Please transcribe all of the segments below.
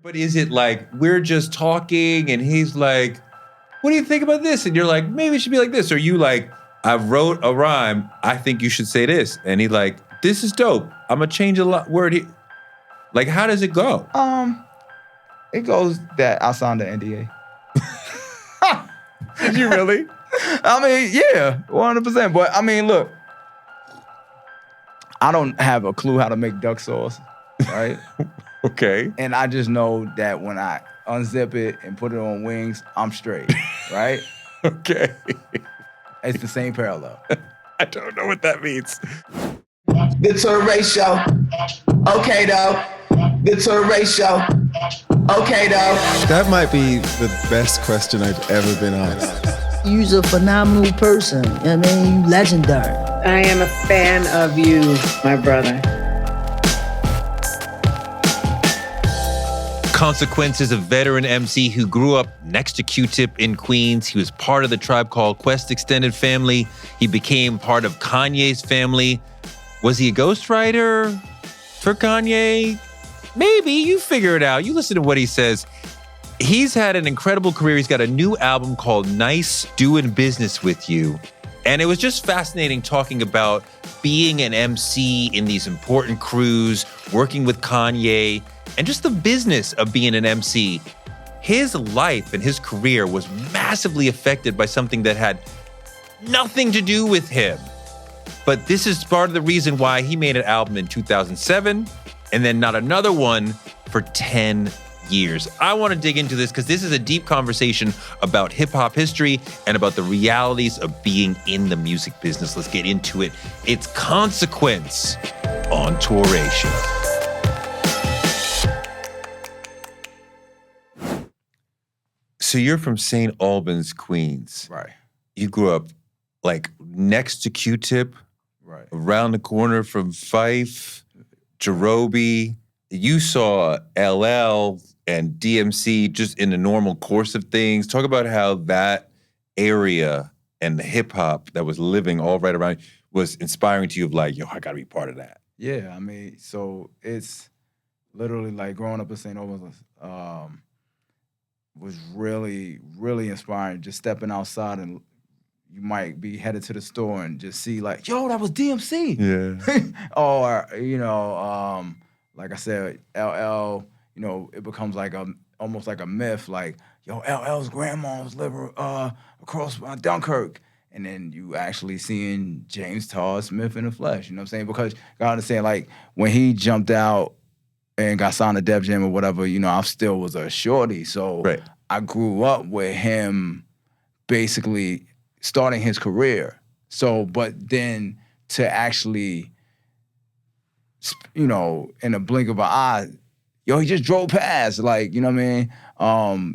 But is it like we're just talking and he's like, what do you think about this? And you're like, maybe it should be like this. Or you like, I wrote a rhyme. I think you should say this. And he like, this is dope. I'm gonna change a word here. Like, how does it go? It goes that I signed an NDA. Did you really? I mean, yeah, 100%. But I mean, look, I don't have a clue how to make duck sauce, right? Okay. And I just know that when I unzip it and put it on wings, I'm straight, right? Okay. It's the same parallel. I don't know what that means. The Touré show. Okay, though. The Touré show. Okay, though. That might be the best question I've ever been asked. You're a phenomenal person. I mean, you legendary. I am a fan of you, my brother. Consequence is a veteran MC who grew up next to Q-Tip in Queens. He was part of the Tribe Called Quest extended family. He became part of Kanye's family. Was he a ghostwriter for Kanye? Maybe. You figure it out. You listen to what he says. He's had an incredible career. He's got a new album called Nice Doing Business With You. And it was just fascinating talking about being an MC in these important crews, working with Kanye, and just the business of being an MC. His life and his career was massively affected by something that had nothing to do with him. But this is part of the reason why he made an album in 2007 and then not another one for 10 years. I want to dig into this because this is a deep conversation about hip-hop history and about the realities of being in the music business. Let's get into it. It's Consequence on Touré Show. So you're from St. Albans, Queens. Right. You grew up like next to Q-Tip, Right. around the corner from Fife, Jerobi. You saw LL and DMC just in the normal course of things. Talk about how that area and the hip hop that was living all right around you was inspiring to you of like, yo, I gotta be part of that. Yeah, I mean, so it's literally like growing up in St. Albans was really, really inspiring. Just stepping outside and you might be headed to the store and just see like, yo, that was DMC. Yeah. Or, like I said, LL, it becomes like almost like a myth, like, yo, LL's grandma was living across Dunkirk. And then you actually seeing James Todd Smith in the flesh, you know what I'm saying? Because you gotta understand, like, when he jumped out and got signed to Def Jam or whatever, I still was a shorty. So Right. I grew up with him basically starting his career. So, but then to actually, in a blink of an eye, yo, he just drove past, like, you know what I mean?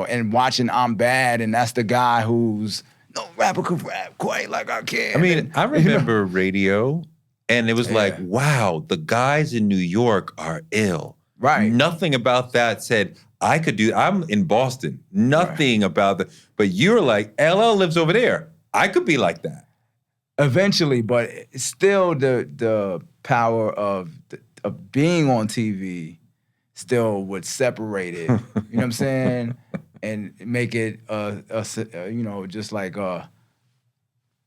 And watching I'm Bad, and that's the guy who's, no rapper could rap quite like I can. I mean, I remember radio, and it was like, wow, the guys in New York are ill. Right. Nothing about that said, I could do, I'm in Boston. Nothing about that. But you're like, LL lives over there. I could be like that. Eventually, but it's still the power of being on TV still would separate it. You know what I'm saying? And make it just like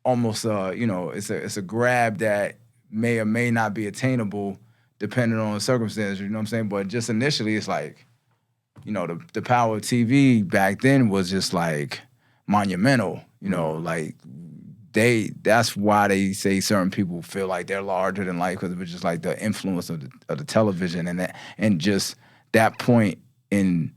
almost it's a grab that may or may not be attainable depending on the circumstances. You know what I'm saying? But just initially, it's like, the power of TV back then was just like monumental. Like that's why they say certain people feel like they're larger than life, because it was just like the influence of the television and just that point in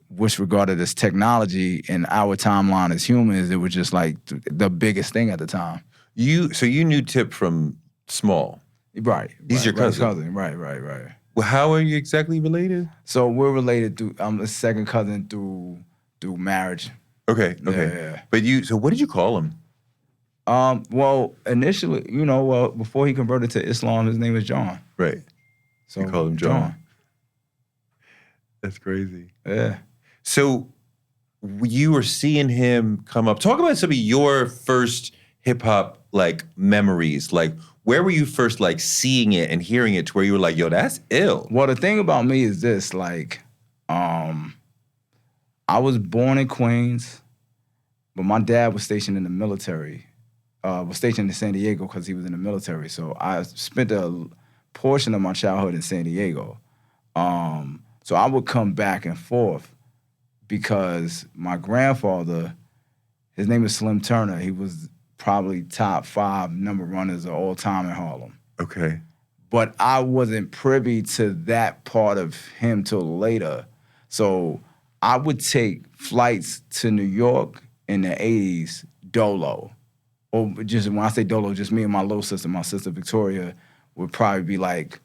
what's regarded as technology in our timeline as humans. It was just like the biggest thing at the time. So you knew Tip from small. Right. He's your cousin. Right. Well, how are you exactly related? So we're related through, I'm a second cousin through marriage. Okay. Yeah. But so what did you call him? Well, initially, before he converted to Islam, his name was John. Right. So you called him John. That's crazy. Yeah. So you were seeing him come up. Talk about some of your first hip hop like memories? Like, where were you first like seeing it and hearing it to where you were like, yo, that's ill? Well, the thing about me is this, like, I was born in Queens, but my dad was stationed in the military. Was stationed in San Diego because he was in the military. So I spent a portion of my childhood in San Diego. So I would come back and forth because my grandfather, his name is Slim Turner. He was probably top 5 number runners of all time in Harlem. Okay. But I wasn't privy to that part of him till later. So I would take flights to New York in the 80s, dolo. Or just when I say dolo, just me and my little sister. My sister Victoria would probably be like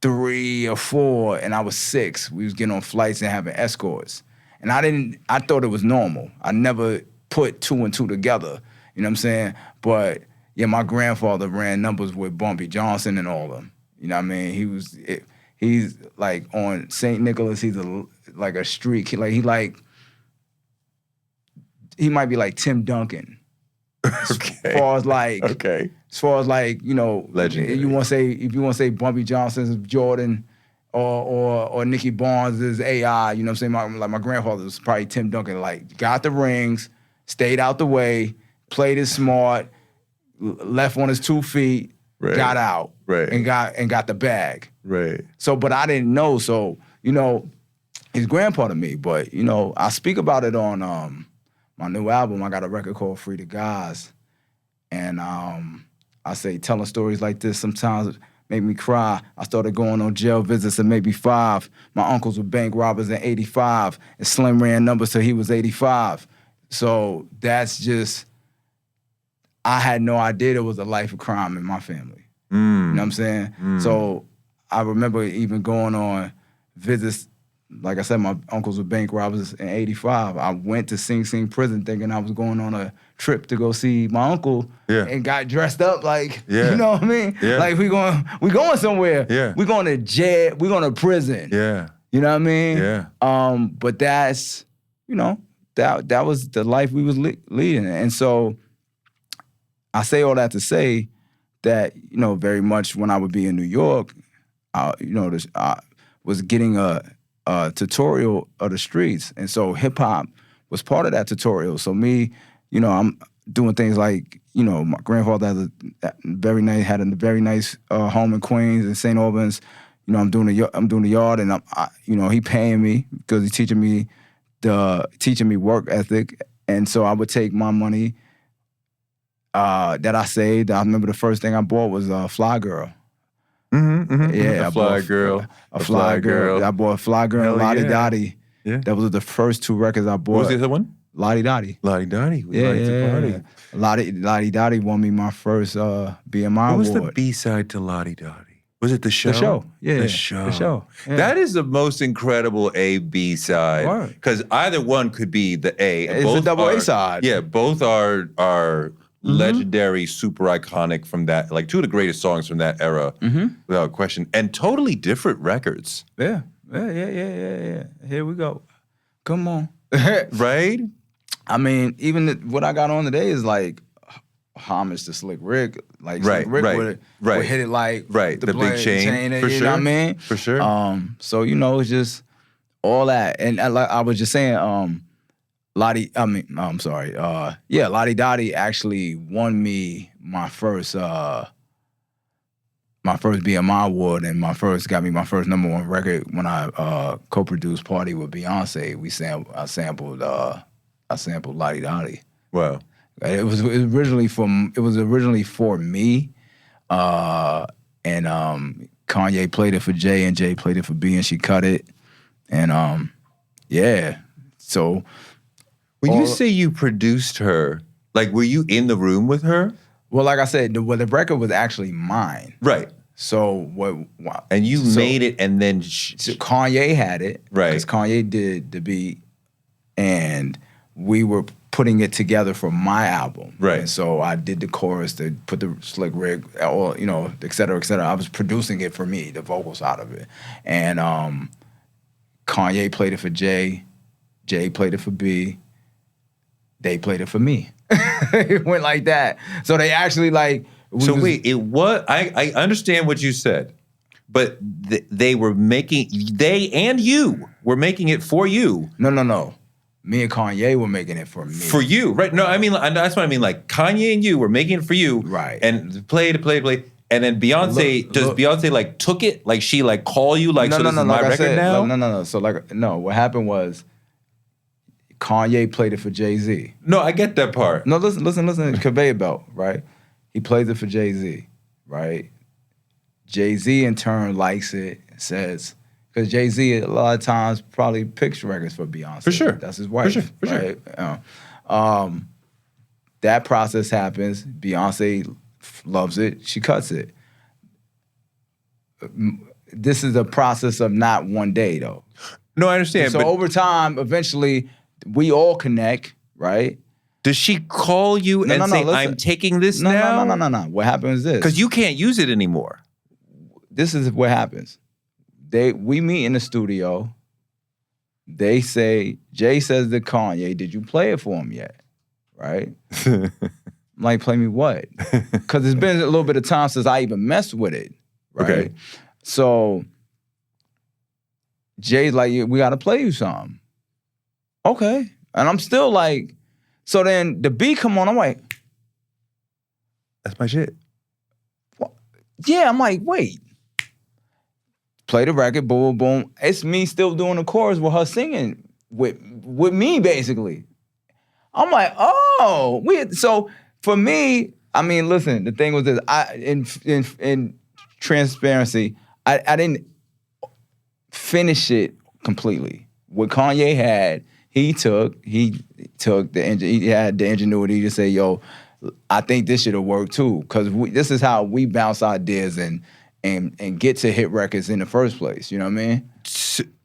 3 or 4, and I was 6. We was getting on flights and having escorts. And I thought it was normal. I never put 2 and 2 together. You know what I'm saying? But yeah, my grandfather ran numbers with Bumpy Johnson and all of them. You know what I mean? He's like on St. Nicholas, he's like a street kid. He might be like Tim Duncan. Okay. As far as like, okay. As far as like, you know, legendary. If you want to say Bumpy Johnson's Jordan or Nicky Barnes is AI, you know what I'm saying? My grandfather was probably Tim Duncan, like got the rings, stayed out the way, played it smart, left on his 2 feet, right. got out, right. and got the bag. Right. So, but I didn't know. So, you know, he's grandpa to me. But, you know, I speak about it on my new album. I got a record called Free the Guys. And I say telling stories like this sometimes make me cry. I started going on jail visits at maybe 5. My uncles were bank robbers in 85. And Slim ran numbers till he was 85. So that's just, I had no idea there was a life of crime in my family. You know what I'm saying? So I remember even going on visits. Like I said, my uncles were bank robbers in 85. I went to Sing Sing prison thinking I was going on a trip to go see my uncle and got dressed up like, you know what I mean? Yeah. Like we going somewhere. Yeah. We going to jail, we going to prison. Yeah. You know what I mean? Yeah. But that's, you know, that was the life we was leading. And so I say all that to say that, you know, very much when I would be in New York, you know, I was getting a tutorial of the streets. And so hip hop was part of that tutorial. So me, you know, I'm doing things like, you know, my grandfather had a very nice home in Queens and St. Albans. You know, I'm doing the yard, and you know, he paying me because he's teaching me work ethic. And so I would take my money that I saved. I remember the first thing I bought was Fly Girl. Yeah, a fly girl. I bought Fly Girl and Lottie yeah. Dottie. Yeah. That was the first 2 records I bought. What was the other one? Lottie Dottie. Lottie Dottie. We like to party. Lottie Dottie won me my first BMI What was award. the B-side to Lottie Dottie? Was it the show? The show. Yeah. The show. The show. Yeah. That is the most incredible A-B side. Because either one could be the A. It's a double A side. Yeah, both are legendary, super iconic from that, like 2 of the greatest songs from that era, without question. And totally different records. Yeah. Here we go. Come on. Right? I mean, even what I got on today is like homage to Slick Rick. Like Slick Rick would hit it like the big chain, for you sure. know what I mean? For sure. So, you know, it's just all that. And like I was just saying, Lottie Dottie actually won me my first BMI award, and got me my first #1 record when I co-produced Party with Beyonce. I sampled Lottie Dottie. Wow. It was originally for me, and Kanye played it for Jay, and Jay played it for B, and she cut it, and yeah. So when you say you produced her, like, were you in the room with her? Well, like I said, the record was actually mine. Right. So and you made it, and then so Kanye had it, right? Because Kanye did the beat, and we were putting it together for my album, right? And so I did the chorus, to put the Slick Rick, or, you know, et cetera, et cetera. I was producing it for me, the vocals out of it, and Kanye played it for Jay, Jay played it for B, they played it for me. It went like that. So they actually like. So wait, it was. I understand what you said, but they and you were making it for you. No. Me and Kanye were making it for me. For you, right? No, I mean that's what I mean. Like Kanye and you were making it for you, right? And play. And then Beyonce, does Beyonce like took it? Like she like call you like, so this is my record now? No. So what happened was Kanye played it for Jay-Z. No, I get that part. No, listen, conveyor belt, right? He plays it for Jay-Z, right? Jay-Z in turn likes it, says, because Jay-Z a lot of times probably picks records for Beyonce. For sure. That's his wife. For sure. Right? That process happens. Beyonce loves it. She cuts it. This is a process of not one day, though. No, I understand. So over time, eventually, we all connect, right? Does she call you and say, listen, I'm taking this now? No. What happens is this. Because you can't use it anymore. This is what happens. We meet in the studio. They say, Jay says to Kanye, did you play it for him yet? Right? I'm like, play me what? Because it's been a little bit of time since I even messed with it. Right? Okay. So Jay's like, we got to play you something. Okay. And I'm still like, so then the beat come on, I'm like, that's my shit. What? Yeah, I'm like, wait. Play the record, boom, boom. It's me still doing the chorus with her singing with me, basically. I'm like, oh, weird. So for me, I mean, listen, the thing was this, in transparency, I didn't finish it completely. What Kanye had, he had the ingenuity to say, yo, I think this should have worked too. Because this is how we bounce ideas and get to hit records in the first place. You know what I mean?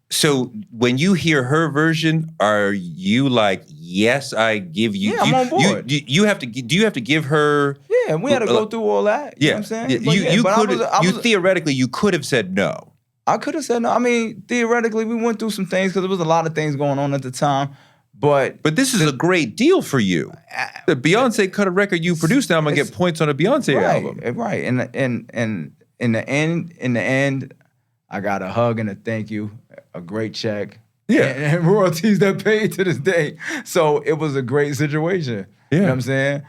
So when you hear her version, are you like, yes, I give you? Yeah, I'm on board. Do you have to give her? Yeah, we had to go through all that. You know what I'm saying? You theoretically, you could have said no. I could have said no. I mean, theoretically, we went through some things because there was a lot of things going on at the time. But this is a great deal for you. The Beyonce cut a record you produced. Now I'm gonna get points on a Beyonce album. Right. And in the end, I got a hug and a thank you, a great check. Yeah. And royalties that paid to this day. So it was a great situation. Yeah. You know what I'm saying?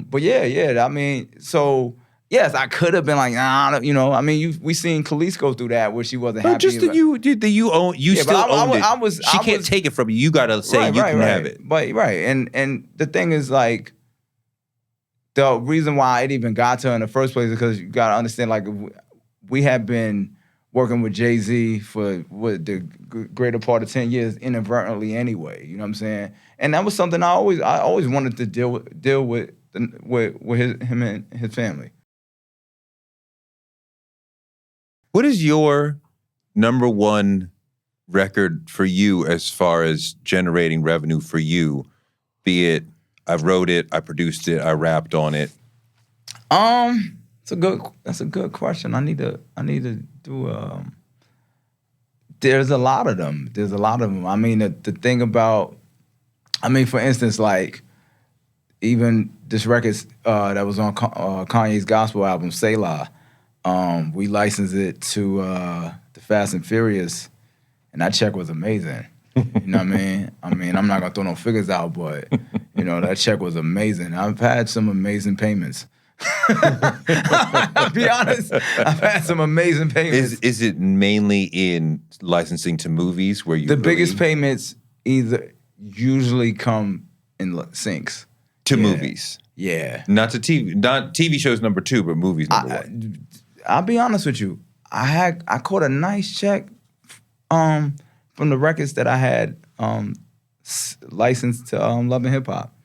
But yeah. I mean, so yes, I could have been like, nah, you know. I mean, we seen Khalees go through that where she wasn't happy. Just that you own, you still owned it. She can't take it from you. You gotta say you can have it. But and the thing is like, the reason why it even got to her in the first place is because you gotta understand, like, we have been working with Jay-Z for the greater part of 10 years inadvertently anyway. You know what I'm saying? And that was something I always wanted to deal with him and his family. What is your number one record for you as far as generating revenue for you? Be it, I wrote it, I produced it, I rapped on it. That's a good question. I need to do. There's a lot of them. I mean, the thing about, for instance, like, even this record that was on Kanye's gospel album, Selah, we licensed it to the Fast and Furious, and that check was amazing. You know what I mean? I'm not gonna throw no figures out, but you know, that check was amazing. I've had some amazing payments. I'll be honest, I've had some amazing payments. Is it mainly in licensing to movies where you the biggest payments usually come in syncs to movies? Yeah, not to TV. Not TV shows number 2, but movies number 1. I'll be honest with you. I caught a nice check from the records that I had licensed to Love and Hip Hop.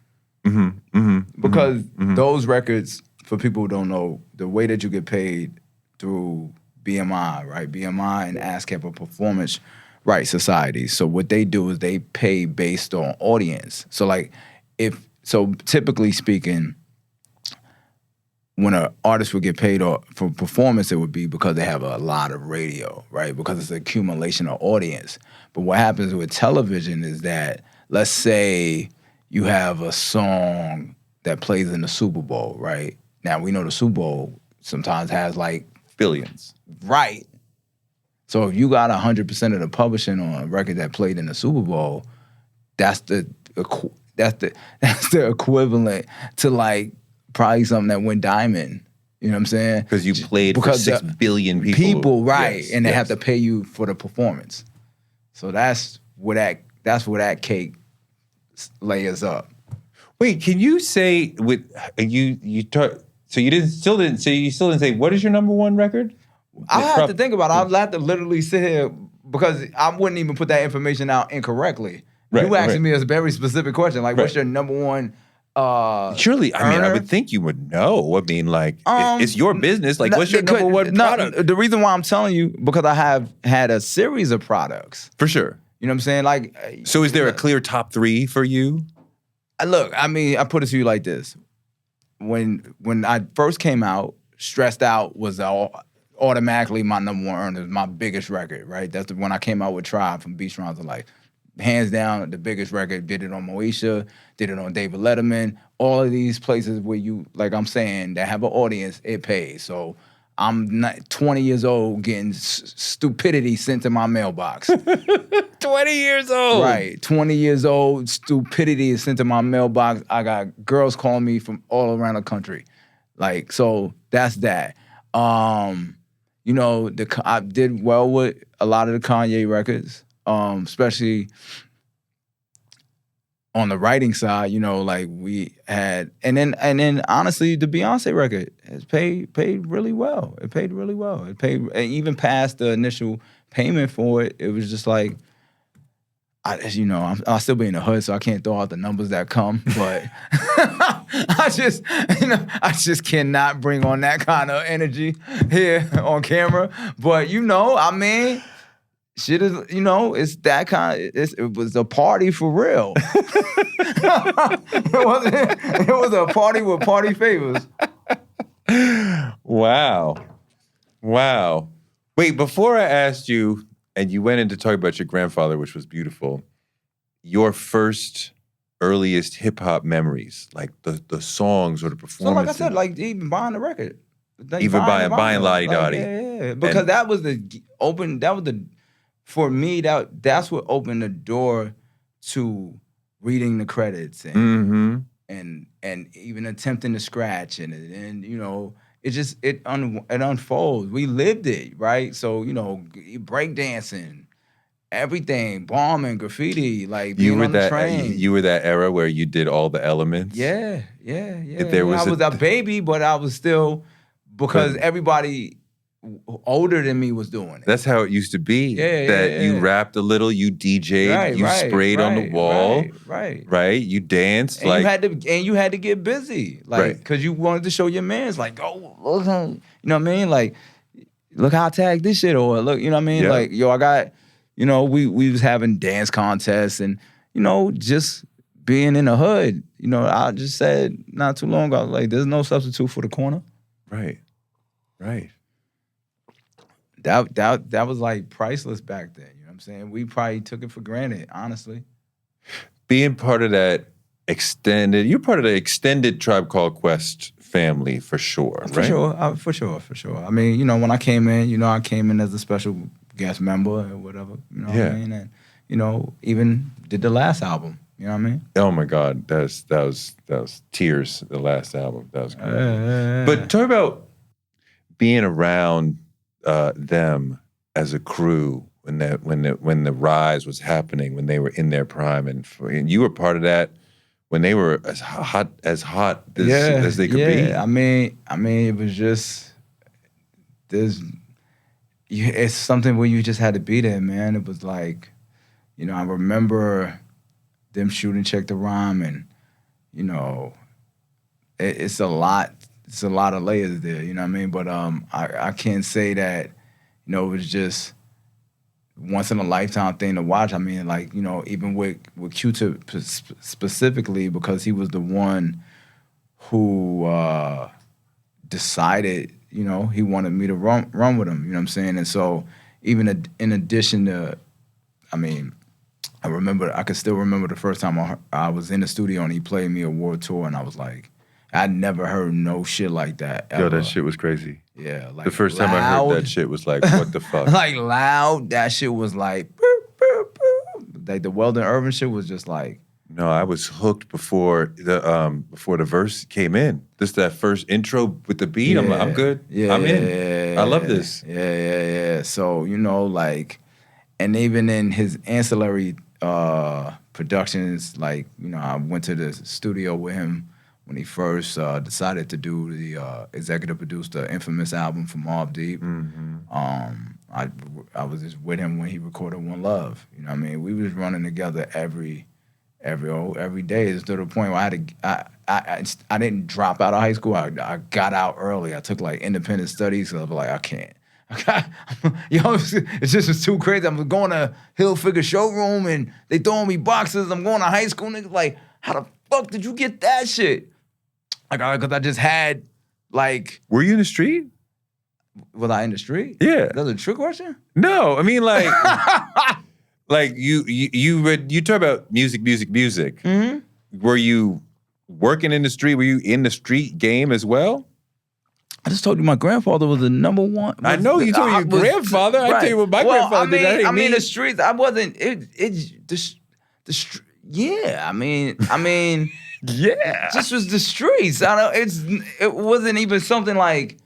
Because those records, for people who don't know, the way that you get paid through BMI, right? BMI and ASCAP are performance rights societies. So what they do is they pay based on audience. So typically speaking, when an artist would get paid for performance, it would be because they have a lot of radio, right? Because it's an accumulation of audience. But what happens with television is that, let's say you have a song that plays in the Super Bowl, right? Now, we know the Super Bowl sometimes has like Billions. right. So if you got 100% of the publishing on a record that played in the Super Bowl, that's the equivalent to like probably something that went diamond. You know what I'm saying? Because you played for 6 billion people. People, right. Yes, and they yes. have to pay you for the performance. So that's where that cake layers up. Wait, can you say with you talk? So you still didn't say what is your number one record? I have to think about it. I'd have to literally sit here because I wouldn't even put that information out incorrectly. Right, You asking right. me a very specific question, like what's Right. your number one Surely, I mean, I earner? would think you would know. I mean, like, it's your business. Like, what's your number one product? The reason why I'm telling you, because I have had a series of products. For sure. You know what I'm saying? Like, So is there a clear top 3 for you? look, I mean, I put it to you like this. When I first came out, Stressed Out was automatically my number one earner, my biggest record, right? That's when I came out with Tribe from Beach Rounds of Life. Hands down, the biggest record. Did it on Moesha, did it on David Letterman. All of these places where you, like I'm saying, that have an audience, it pays. So I'm not 20 years old getting stupidity sent to my mailbox. 20 years old. Right, 20 years old, stupidity is sent to my mailbox. I got girls calling me from all around the country. Like, so that's that. You know, I did well with a lot of the Kanye records. Especially on the writing side, you know, like we had, and then honestly, the Beyonce record has paid really well. It paid really well. It paid even past the initial payment for it. It was just like, I'll still be in the hood, so I can't throw out the numbers that come. But I just cannot bring on that kind of energy here on camera. But I mean. Shit is, it's that kind of, it was a party for real. It was a party with party favors. Wow. Wait, before I asked you, and you went into talking about your grandfather, which was beautiful, your first earliest hip-hop memories, like the songs or the So performances. like I said, like even buying the record. Like Even buying Lottie Dottie. Yeah. Because that was for me, that's what opened the door to reading the credits and even attempting to scratch and it unfolds. We lived it, right? So breakdancing, everything, bombing, graffiti, like being on the train. You were that era where you did all the elements. Yeah. I was a baby, but I was still because everybody older than me was doing it. That's how it used to be. Yeah. You rapped a little, you DJ'd, you sprayed on the wall. Right. You danced. And you had to get busy. Like, because you wanted to show your mans, like, oh, look, you know what I mean? Like, look how I tagged this shit, or look, you know what I mean? Yeah. Like, yo, I got, we was having dance contests and, just being in the hood. I just said not too long ago, like, there's no substitute for the corner. Right. That was like priceless back then. You know what I'm saying? We probably took it for granted, honestly. Being part of that you're part of the extended Tribe Called Quest family for sure, right? For sure. I mean, when I came in, I came in as a special guest member or whatever. You know what I mean? And even did the last album. You know what I mean? Oh my God, that was Tears, the last album. That was great. But talk about being around them as a crew when the rise was happening, when they were in their prime, and you were part of that when they were as hot as they could be. Yeah, I mean, it was just it's something where you just had to be there, man. It was like, I remember them shooting Check the Rhyme, and it's a lot. It's a lot of layers there, you know what I mean? But I can't say that, it was just once in a lifetime thing to watch. I mean, like, even with Q-Tip specifically, because he was the one who decided, he wanted me to run with him, you know what I'm saying? And so even in addition to, I mean, I could still remember the first time I was in the studio and he played me a World Tour, and I was like, I'd never heard no shit like that ever. Yo, that shit was crazy. Yeah, like The first time I heard that shit was like, what the fuck? like loud, that shit was like, boop, boop, boop. Like the Weldon Irvin shit was just like. No, I was hooked before the verse came in. Just that first intro with the beat. I'm like, I'm good. Yeah, I'm in. I love this. Yeah. So, like, and even in his ancillary productions, like, I went to the studio with him when he first decided to do the executive produce the infamous album for Mobb Deep. I was just with him when he recorded One Love. You know what I mean? We was running together every day. It's to the point where I didn't drop out of high school. I got out early. I took like independent studies. So I was like, I can't. It just was too crazy. I'm going to Hilfiger showroom and they throwing me boxes. I'm going to high school. Niggas like, how the fuck did you get that shit? Like, because I just had like. Were you in the street? Was I in the street? Yeah. That's a trick question? No, I mean like. Like you talk about music. Mm-hmm. Were you working in the street? Were you in the street game as well? I just told you my grandfather was the number one. I know you told me your grandfather. Right. I tell you what my grandfather did. I mean the streets. I wasn't. Yeah. I mean. Yeah. Just was the streets. It wasn't even something like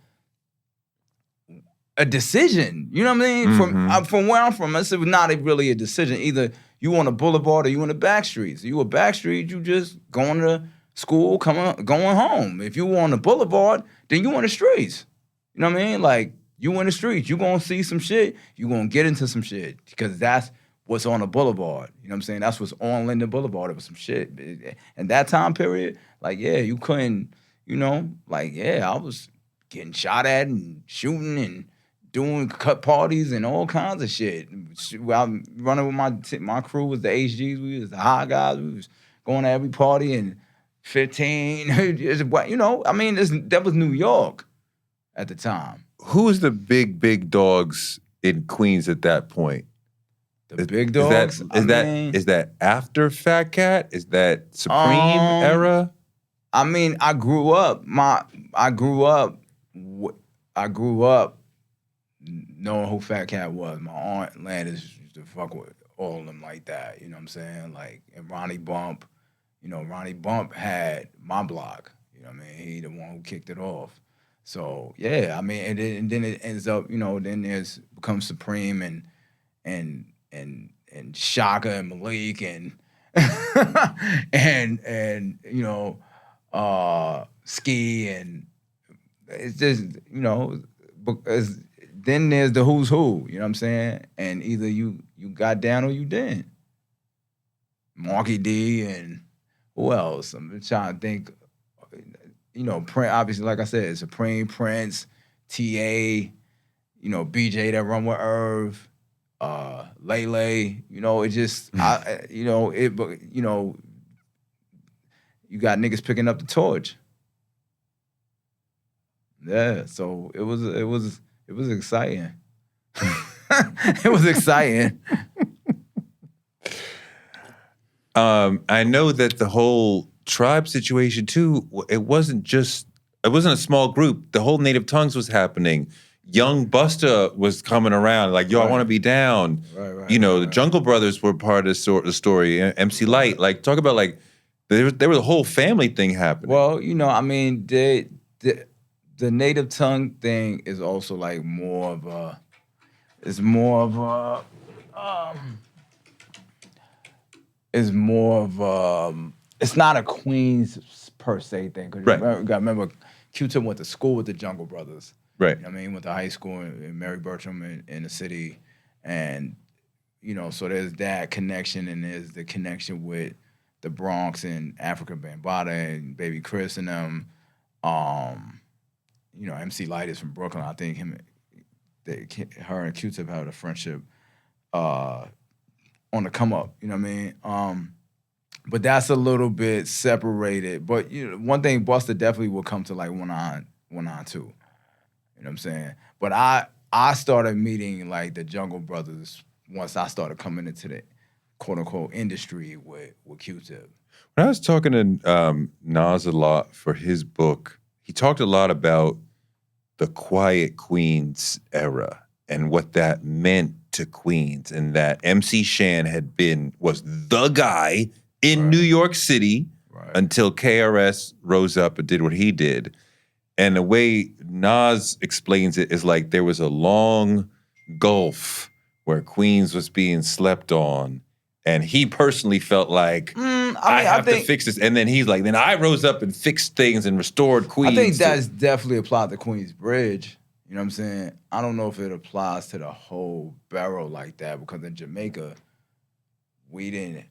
a decision. You know what I mean? From where I'm from, it was not really a decision. Either you on a boulevard or you on the back streets. You a back street, you just going to school, going home. If you on the boulevard, then you on the streets. You know what I mean? Like, you in the streets, you gonna see some shit, you gonna get into some shit. Because that's what's on the boulevard. You know what I'm saying? That's what's on Linden Boulevard. It was some shit. And that time period, like, yeah, you couldn't, I was getting shot at and shooting and doing cut parties and all kinds of shit. I'm running with my crew was the HGs. We was the high guys. We was going to every party and 15. That was New York at the time. Who was the big dogs in Queens at that point? The big dogs? Is that after Fat Cat? Is that Supreme era? I mean, I grew up knowing who Fat Cat was. My aunt Landis used to fuck with all of them like that. You know what I'm saying? Like, and Ronnie Bump. Ronnie Bump had my block. You know what I mean? He the one who kicked it off. So yeah, I mean, and then it ends up, then there's becomes Supreme and Shaka and Malik and and Ski, and it's just because then there's the who's who. You know what I'm saying? And either you got down or you didn't. Marky D and who else? I'm trying to think. Obviously, like I said, Supreme, Prince, T.A., BJ that run with Irv, Lele. It just, you got niggas picking up the torch. Yeah, so it was exciting. It was exciting. I know that the whole tribe situation too, it wasn't a small group. The whole Native Tongues was happening. Young Busta was coming around like, yo, I want to be down. Right, the Jungle Brothers were part of the story. MC Lyte, like, talk about like, there was a whole family thing happening. Well, the Native Tongue thing is also like it's not a Queens per se thing. Because right. You gotta remember, Q-Tip went to school with the Jungle Brothers. Right. You know what I mean? Went to high school in Mary Bertram in the city. And, so there's that connection, and there's the connection with the Bronx and Africa Bambaataa and Baby Chris and them. MC Lyte is from Brooklyn. I think her and Q-Tip had a friendship on the come up. You know what I mean? But that's a little bit separated. But one thing, Busta definitely will come to like one on two. You know what I'm saying? But I started meeting like the Jungle Brothers once I started coming into quote unquote industry with Q-Tip. When I was talking to Nas a lot for his book, he talked a lot about the Quiet Queens era and what that meant to Queens, and that MC Shan was the guy in New York City until KRS rose up and did what he did. And the way Nas explains it is like there was a long gulf where Queens was being slept on. And he personally felt like, I have to fix this. And then he's like, then I rose up and fixed things and restored Queens. I think that's definitely applied to Queens Bridge. You know what I'm saying? I don't know if it applies to the whole borough like that, because in Jamaica, we didn't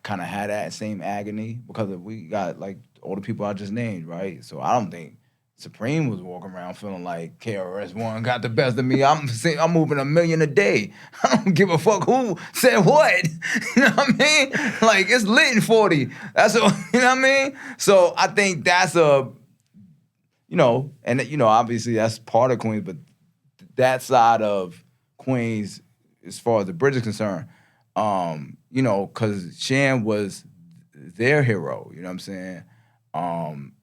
kind of have that same agony because we got like all the people I just named, right? So I don't think Supreme was walking around feeling like KRS-One got the best of me. I'm moving 1 million a day. I don't give a fuck who said what. You know what I mean? Like, it's lit in 40. That's what, you know what I mean? So I think that's obviously that's part of Queens, but that side of Queens, as far as the bridge is concerned, because Shan was their hero, you know what I'm saying?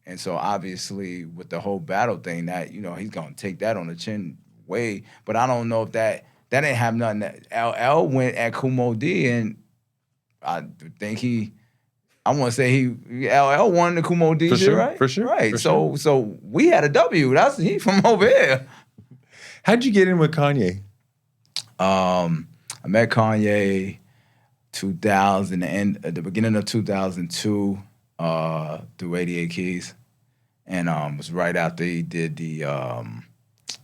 And so obviously with the whole battle thing, that, he's gonna take that on the chin way. But I don't know if that didn't have nothing. LL went at Kumo D, and I think LL won the Kumo D shit, right? For sure. Right. For so sure. so we had a W. He from over here. How'd you get in with Kanye? I met Kanye 2000, at the beginning of 2002. Through 88 Keys, and was right after he did the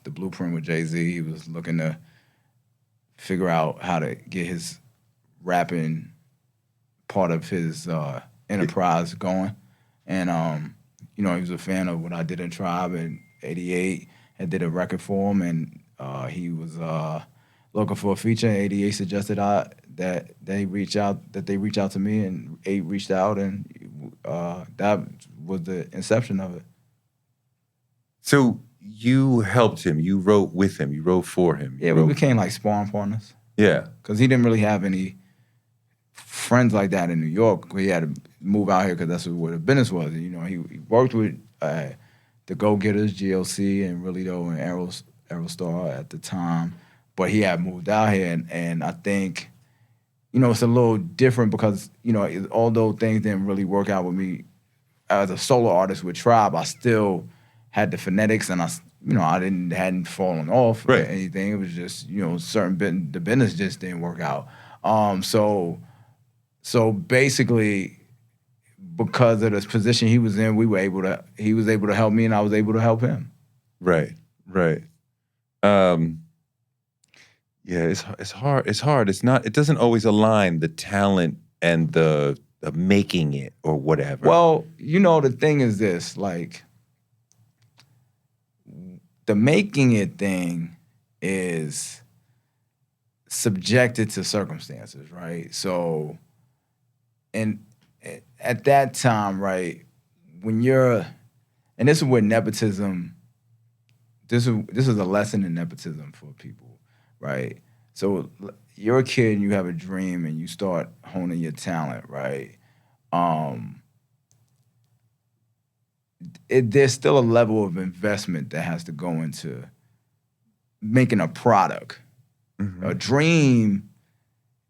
Blueprint with Jay-Z. He was looking to figure out how to get his rapping part of his enterprise going, and he was a fan of what I did in Tribe in '88. I did a record for him, and he was looking for a feature. 88 suggested that they reach out to me, and 8 reached out, and that was the inception of it. So you helped him. You wrote with him. You wrote for him. Yeah, we became like sparring partners. Yeah. Because he didn't really have any friends like that in New York. He had to move out here because that's where the business was. He worked with the Go-Getters, GLC, and Really Though, and Aerostar at the time. But he had moved out here, and I think, it's a little different because, although things didn't really work out with me as a solo artist with Tribe, I still had the phonetics, and I hadn't fallen off or anything. It was just, the business just didn't work out. So basically, because of the position he was in, he was able to help me, and I was able to help him. Right. Yeah, it's hard. It doesn't always align, the talent and the making it or whatever. Well, the thing is this, like, the making it thing is subjected to circumstances, right? So, and at that time, right, when and this is where nepotism, this is a lesson in nepotism for people. Right. So you're a kid and you have a dream and you start honing your talent, right? There's still a level of investment that has to go into making a product. Mm-hmm. A dream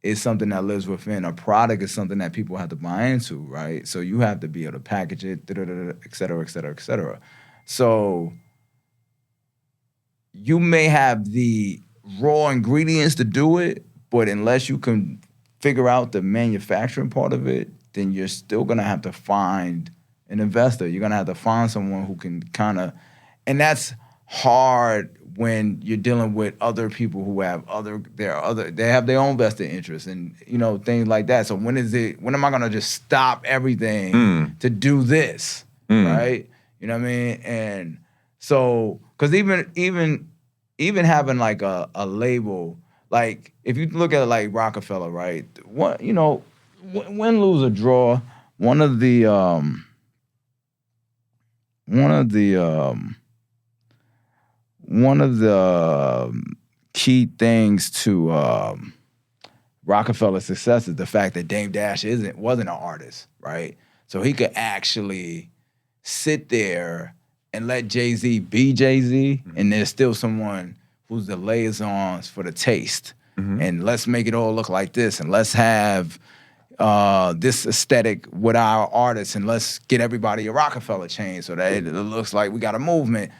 is something that lives within. A product is something that people have to buy into, right? So you have to be able to package it, et cetera, et cetera, et cetera. So you may have the raw ingredients to do it, but unless you can figure out the manufacturing part of it, then you're still gonna have to find an investor. You're gonna have to find someone who can and that's hard when you're dealing with other people who have they have their own vested interests and things like that. So when am I gonna just stop everything to do this, right? You know what I mean? And so, because even having like a label, like if you look at it like Rockefeller, right? Win, lose, or draw, one of the key things to Rockefeller's success is the fact that Dame Dash wasn't an artist, right? So he could actually sit there and let Jay-Z be Jay-Z, and there's still someone who's the liaisons for the taste. And let's make it all look like this, and let's have this aesthetic with our artists, and let's get everybody a Rockefeller chain so that it looks like we got a movement.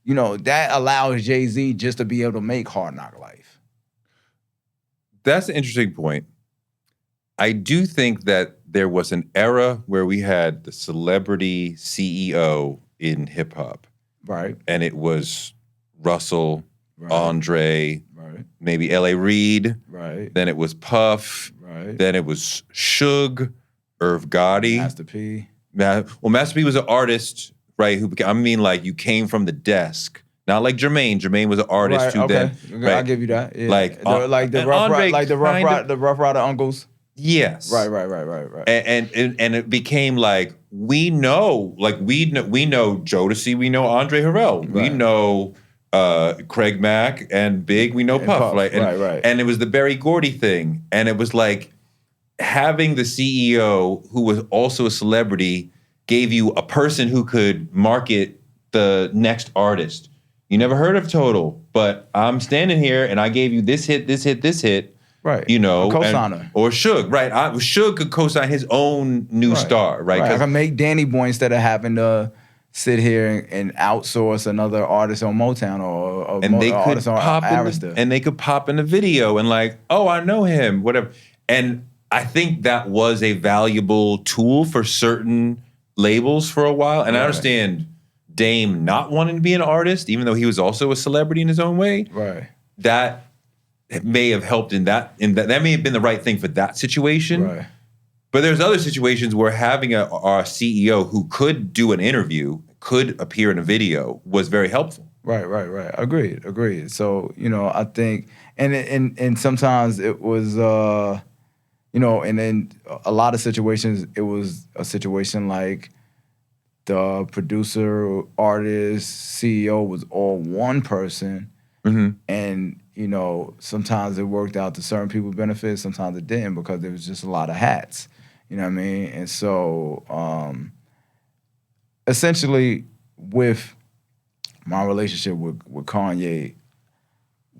You know, that allows Jay-Z just to be able to make Hard Knock Life. That's an interesting point. I do think that there was an era where we had the celebrity CEO in hip hop. Right. And it was Russell, Right. Andre, Right. maybe L.A. Reid. Right. Then it was Puff. Right. Then it was Suge, Irv Gotti. Master P. Well, Master P was an artist, right? I mean, like, you came from the desk. Not like Jermaine. Jermaine was an artist Right, who okay. then. Right? I'll give you that. Yeah. Like, the and rough Andre the Rough Rider uncles. Yes. Right. And it became like we know Jodeci, we know Andre Harrell, we Right. know Craig Mack and Big, we know And Puff, Puff, right? right. And it was the Berry Gordy thing, and it was like having the CEO who was also a celebrity gave you a person who could market the next artist. You never heard of Total, but I'm standing here and I gave you this hit, this hit, this hit. Right. You know, A cosigner. or Suge, right? Suge could co-sign his own new star, right? I can make Danny Boy instead of having to sit here and outsource another artist on Motown or And they could artist on pop Arista. and they could pop in the video and like, oh, I know him, whatever. And I think that was a valuable tool for certain labels for a while. And I understand Dame not wanting to be an artist, even though he was also a celebrity in his own way. Right. That may have helped in that may have been the right thing for that situation. Right. But there's other situations where having our CEO who could do an interview, could appear in a video, was very helpful. Right. Agreed. So, you know, I think, and sometimes it was, you know, and in a lot of situations, it was a situation like the producer, artist, CEO was all one person. And, you know, sometimes it worked out to certain people's benefit, sometimes it didn't because there was just a lot of hats. You know what I mean? And so essentially with my relationship with Kanye,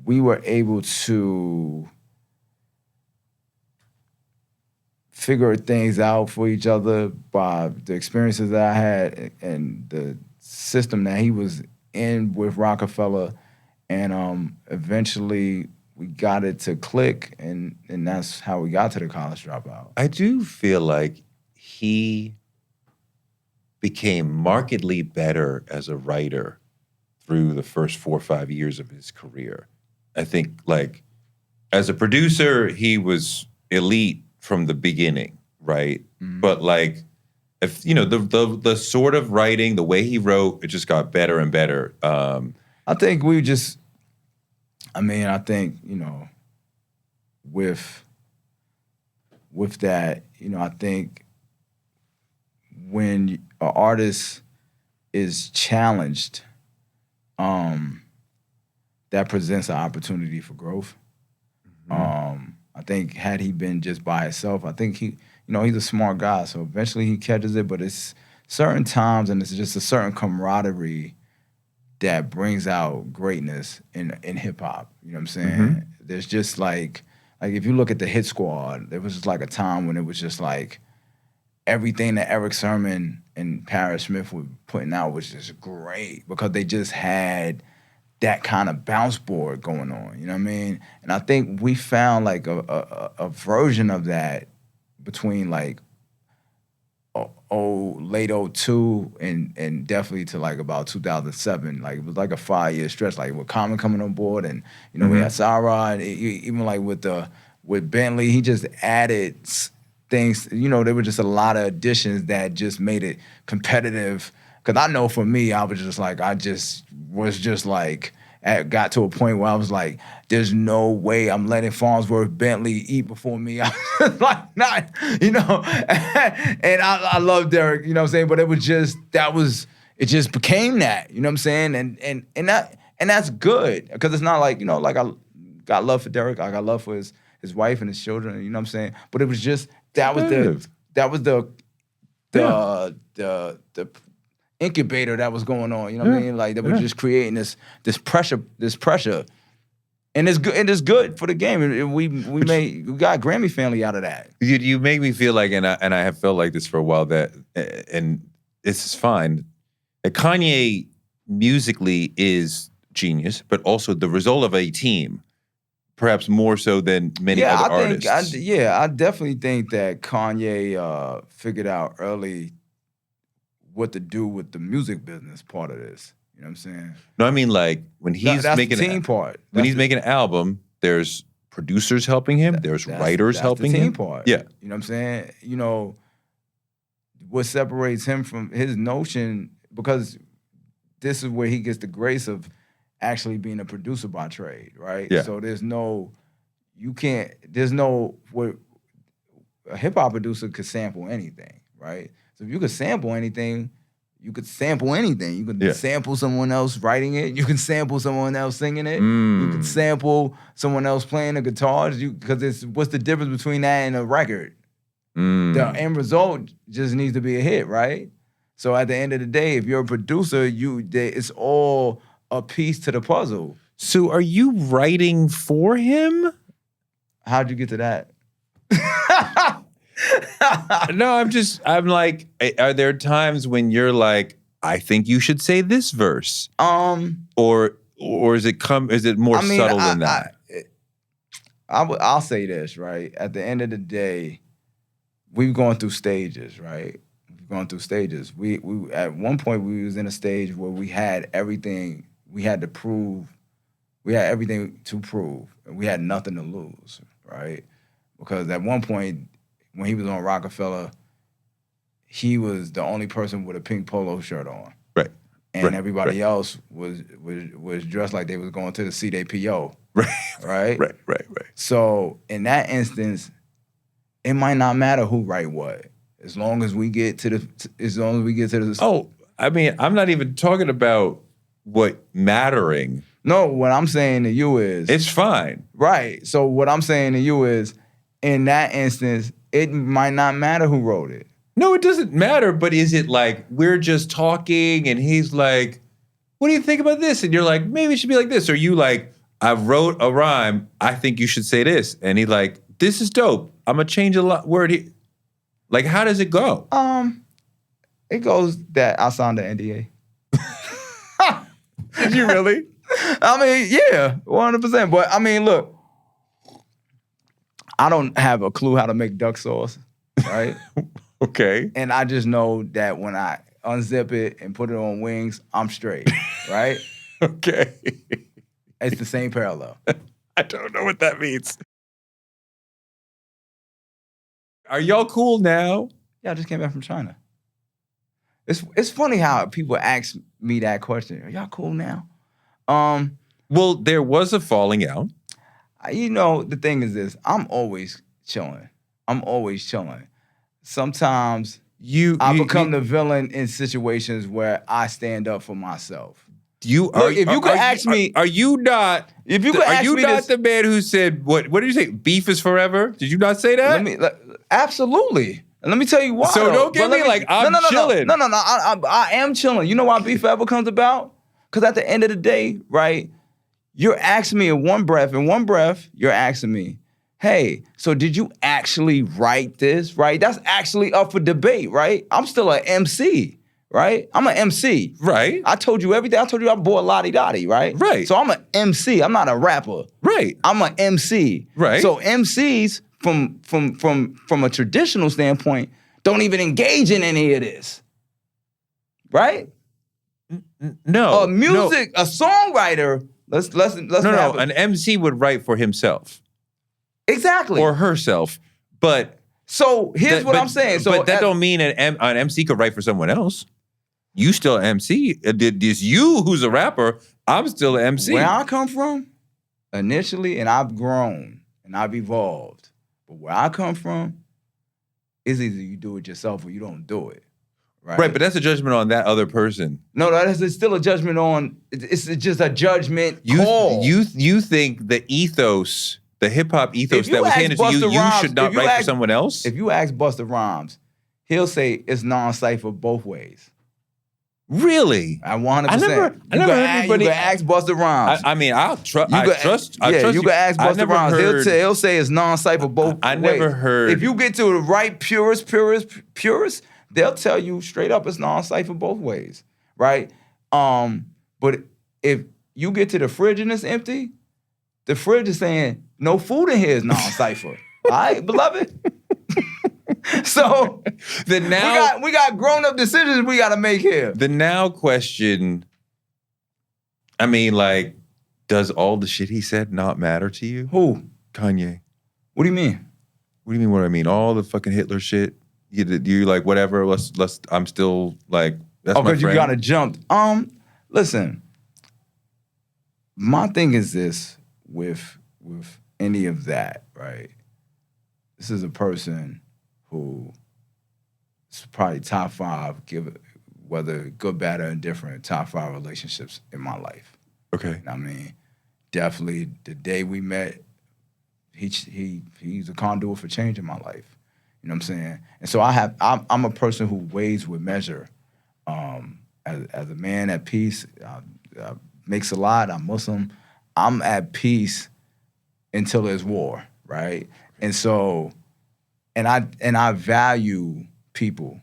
we were able to figure things out for each other by the experiences that I had and the system that he was in with Rockefeller. And eventually we got it to click, and that's how we got to the College Dropout. I do feel like he became markedly better as a writer through the first 4 or 5 years of his career. I think, like, as a producer, he was elite from the beginning, right? But like, if you know the sort of writing, the way he wrote, it just got better and better. I think I think, you know, with that, you know, I think when an artist is challenged, that presents an opportunity for growth. I think had he been just by himself, I think he's a smart guy, so eventually he catches it, but it's certain times and it's just a certain camaraderie that brings out greatness in hip hop. You know what I'm saying? There's just like if you look at the Hit Squad, there was just like a time when it was just like everything that Eric Sermon and Parrish Smith were putting out was just great because they just had that kind of bounce board going on. You know what I mean? And I think we found like a version of that between like late 02 and definitely to like about 2007. Like it was like a 5-year stretch, like with Common coming on board, and you know we had Sarah, and even like with Bentley, he just added things. You know, there were just a lot of additions that just made it competitive. Because I know for me, I was just like got to a point where I was like, there's no way I'm letting Farnsworth Bentley eat before me. I was like, not, you know. And I love Derek, you know what I'm saying? But it was just, it just became that, you know what I'm saying? And that's good. Because it's not like, you know, like I got love for Derek, I got love for his his wife and his children. You know what I'm saying? But it was just that was the incubator that was going on. You know what I mean? Like they were just creating this pressure. And it's good. And it's good for the game. And we got Grammy family out of that. You make me feel like, and I have felt like this for a while, that, and this is fine, that Kanye musically is genius, but also the result of a team, perhaps more so than many other artists. I definitely think that Kanye figured out early what to do with the music business part of this. You know what I'm saying? No, I mean like when he's that's making the team part. When he's making an album, there's producers helping him, there's writers helping the team him. Part. Yeah. You know what I'm saying? You know, what separates him from his notion, because this is where he gets the grace of actually being a producer by trade, right? Yeah. So where a hip hop producer could sample anything, right? So if you could sample anything, you could sample anything. You could sample someone else writing it. You can sample someone else singing it. You can sample someone else playing the guitars. Because what's the difference between that and a record? The end result just needs to be a hit, right? So at the end of the day, if you're a producer, it's all a piece to the puzzle. So are you writing for him? How'd you get to that? No, I'm like, are there times when you're like, I think you should say this verse? Or is it more subtle than that? I'll say this, right? At the end of the day, we've gone through stages, right? We've gone through stages. We at one point we was in a stage where we had everything we had to prove. We had everything to prove, and we had nothing to lose, right? Because at one point, when he was on Rockefeller, he was the only person with a pink polo shirt on. Right. And everybody else was dressed like they was going to the CDPO. Right? Right. So in that instance, it might not matter who write what. As long as we get to the Oh, I mean, I'm not even talking about what mattering. No, what I'm saying to you is it's fine. Right. So what I'm saying to you is, in that instance, it might not matter who wrote it. No, it doesn't matter, but is it like we're just talking and he's like, what do you think about this? And you're like, maybe it should be like this. Or you like, I wrote a rhyme, I think you should say this. And he's like, this is dope. I'm gonna change a word here. Like, how does it go? It goes that I signed the NDA. Did you really? I mean, yeah, 100%. But I mean, look, I don't have a clue how to make duck sauce, right? Okay. And I just know that when I unzip it and put it on wings, I'm straight, right? Okay. It's the same parallel. I don't know what that means. Are y'all cool now? Yeah, I just came back from China. It's funny how people ask me that question. Are y'all cool now? Well, there was a falling out. You know, the thing is this. I'm always chilling. Sometimes I become the villain in situations where I stand up for myself. Are you not the man who said what did you say? Beef is forever? Did you not say that? Absolutely. And let me tell you why. So don't get me like I'm chilling. No. I am chilling. You know why beef forever comes about? Because at the end of the day, right, you're asking me in one breath, you're asking me, hey, so did you actually write this, right? That's actually up for debate, right? I'm still an MC, right? I'm an MC. Right. I told you everything. I told you I'm boy Lottie Dottie, right? Right. So I'm an MC. I'm not a rapper. Right. I'm an MC. Right. So MCs, from a traditional standpoint, don't even engage in any of this, right? No. A songwriter. Let's No. An MC would write for himself. Exactly. Or herself. But so here's what I'm saying. So but that don't mean an MC could write for someone else. You still an MC. It's you who's a rapper. I'm still an MC. Where I come from, initially, and I've grown and I've evolved. But where I come from, it's either you do it yourself or you don't do it. Right, but that's a judgment on that other person. No, it's still a judgment on. It's just a judgment call. You think the ethos The hip hop ethos If you that was ask handed to you, Busta you Rhymes- should not if you write for ask- someone else. If you ask Busta Rhymes, he'll say it's non-cipher both ways. Really? I 100%. I never heard anybody- You can ask Busta Rhymes. I mean, I trust. You I can- trust. Yeah, I trust you can ask I Busta never Rhymes. heard- He'll say it's non-cipher both I ways. never heard- If you get to the right purists, they'll tell you straight up it's non-cipher both ways, right? But if you get to the fridge and it's empty, the fridge is saying no food in here is non-cipher. All right, beloved. So The now we got grown-up decisions we got to make here. the now question. I mean, like, does all the shit he said not matter to you? Who? Kanye. What do you mean? What do you mean? What I mean? All the fucking Hitler shit. You like whatever. Let's. I'm still like. That's Oh, my because you friend. got to jump. Listen. My thing is this with any of that, right? This is a person who is probably top 5, whether good, bad, or indifferent, top 5 relationships in my life. Okay. I mean, definitely the day we met, he's a conduit for change in my life. You know what I'm saying? And so I'm a person who weighs with measure. As a man at peace, I makes a lot. I'm Muslim. I'm at peace until there's war, right? And so, and I value people.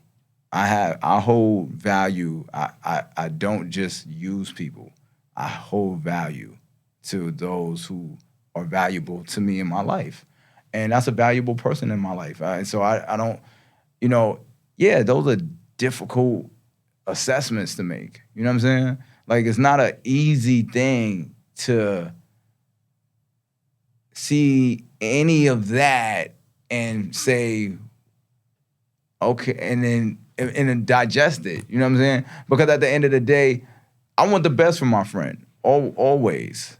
I hold value. I don't just use people. I hold value to those who are valuable to me in my life. And that's a valuable person in my life. And so I don't, yeah, those are difficult assessments to make. You know what I'm saying? Like, it's not an easy thing to see any of that and say, okay, and then digest it. You know what I'm saying? Because at the end of the day, I want the best for my friend. Always.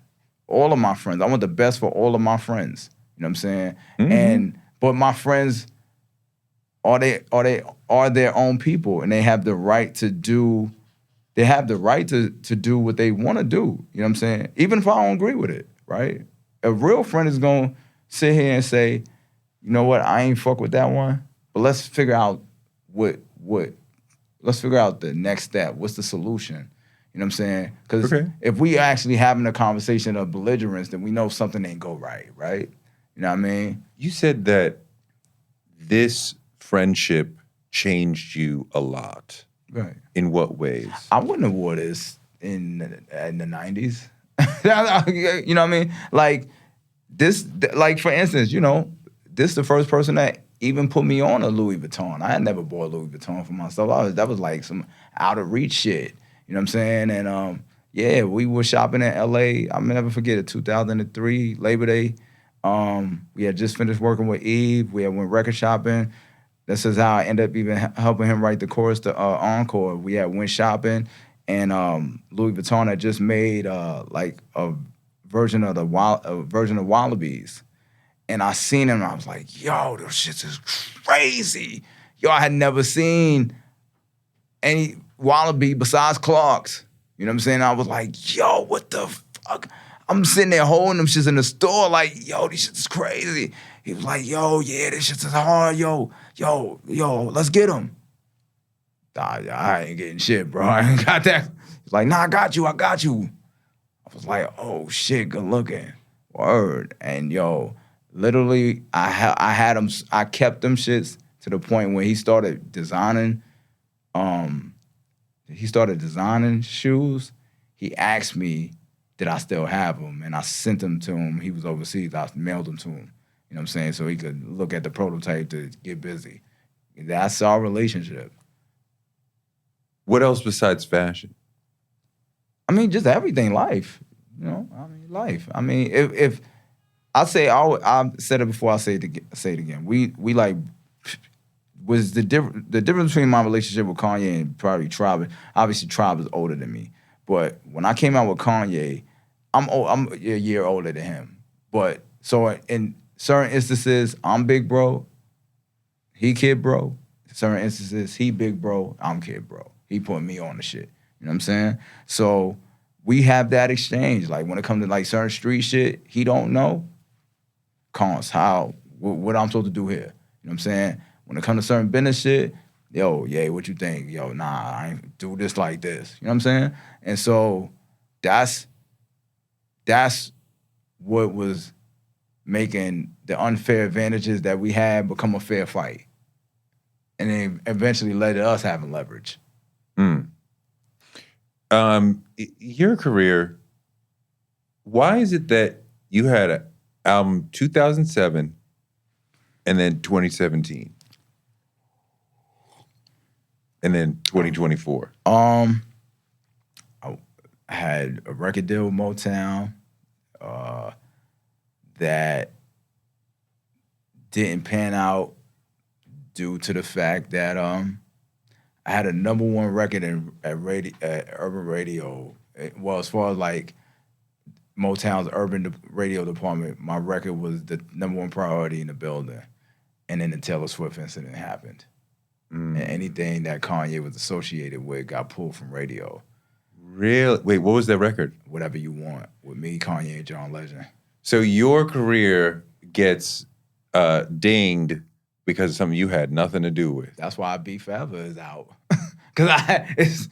All of my friends. I want the best for all of my friends. You know what I'm saying? Mm-hmm. But my friends are their own people, and they have the right to do. They have the right to do what they want to do. You know what I'm saying? Even if I don't agree with it, right? A real friend is gonna sit here and say, you know what, I ain't fuck with that one, but let's figure out let's figure out the next step. What's the solution? You know what I'm saying? Because if we actually having a conversation of belligerence, then we know something ain't go right? You know what I mean? You said that this friendship changed you a lot. Right. In what ways? I wouldn't have wore this in the 90s. You know what I mean? Like, this, like, for instance, this is the first person that even put me on a Louis Vuitton. I had never bought Louis Vuitton for myself. That was like some out of reach shit. You know what I'm saying? And yeah, we were shopping in LA. I'll never forget it, 2003, Labor Day. We had just finished working with Eve. We had went record shopping. This is how I ended up even helping him write the chorus to Encore. We had went shopping, and Louis Vuitton had just made like a version of Wallabies. And I seen him, and I was like, yo, this shit is crazy. Yo, I had never seen any Wallaby besides Clark's. You know what I'm saying? I was like, yo, what the fuck? I'm sitting there holding them shits in the store like, yo, this shit is crazy. He was like, yo, yeah, this shit is hard, yo, let's get them. I ain't getting shit, bro. I ain't got that. He's like, nah, I got you. I was like, oh, shit, good looking. Word. And, yo, literally, I had them, I kept them shits to the point when he started designing shoes. He asked me, did I still have them? And I sent them to him. He was overseas. I mailed them to him. You know what I'm saying? So he could look at the prototype to get busy. That's our relationship. What else besides fashion? I mean, just everything, life. Life. I mean, if I say, I said it before, I say it again. We like, was the difference between my relationship with Kanye and probably Tribe. Obviously, Tribe is older than me. But when I came out with Kanye, I'm a year older than him. But so in certain instances, I'm big bro, he kid bro. In certain instances, he big bro, I'm kid bro. He put me on the shit. You know what I'm saying? So we have that exchange. Like when it comes to like certain street shit, he don't know. cons, what I'm supposed to do here. You know what I'm saying? When it comes to certain business shit, yo, yeah, what you think? Yo, nah, I ain't do this like this. You know what I'm saying? And so that's what was making the unfair advantages that we had become a fair fight. And then eventually led to us having leverage. Your career, why is it that you had an album 2007 and then 2017? And then 2024? I had a record deal with Motown that didn't pan out due to the fact that I had a #1 record at Urban Radio. Well, as far as like Motown's urban radio department, my record was the #1 priority in the building. And then the Taylor Swift incident happened. And anything that Kanye was associated with got pulled from radio. Really? Wait, what was that record? Whatever You Want with me, Kanye, and John Legend. So your career gets dinged because of something you had nothing to do with. That's why Beat Forever is out. Cause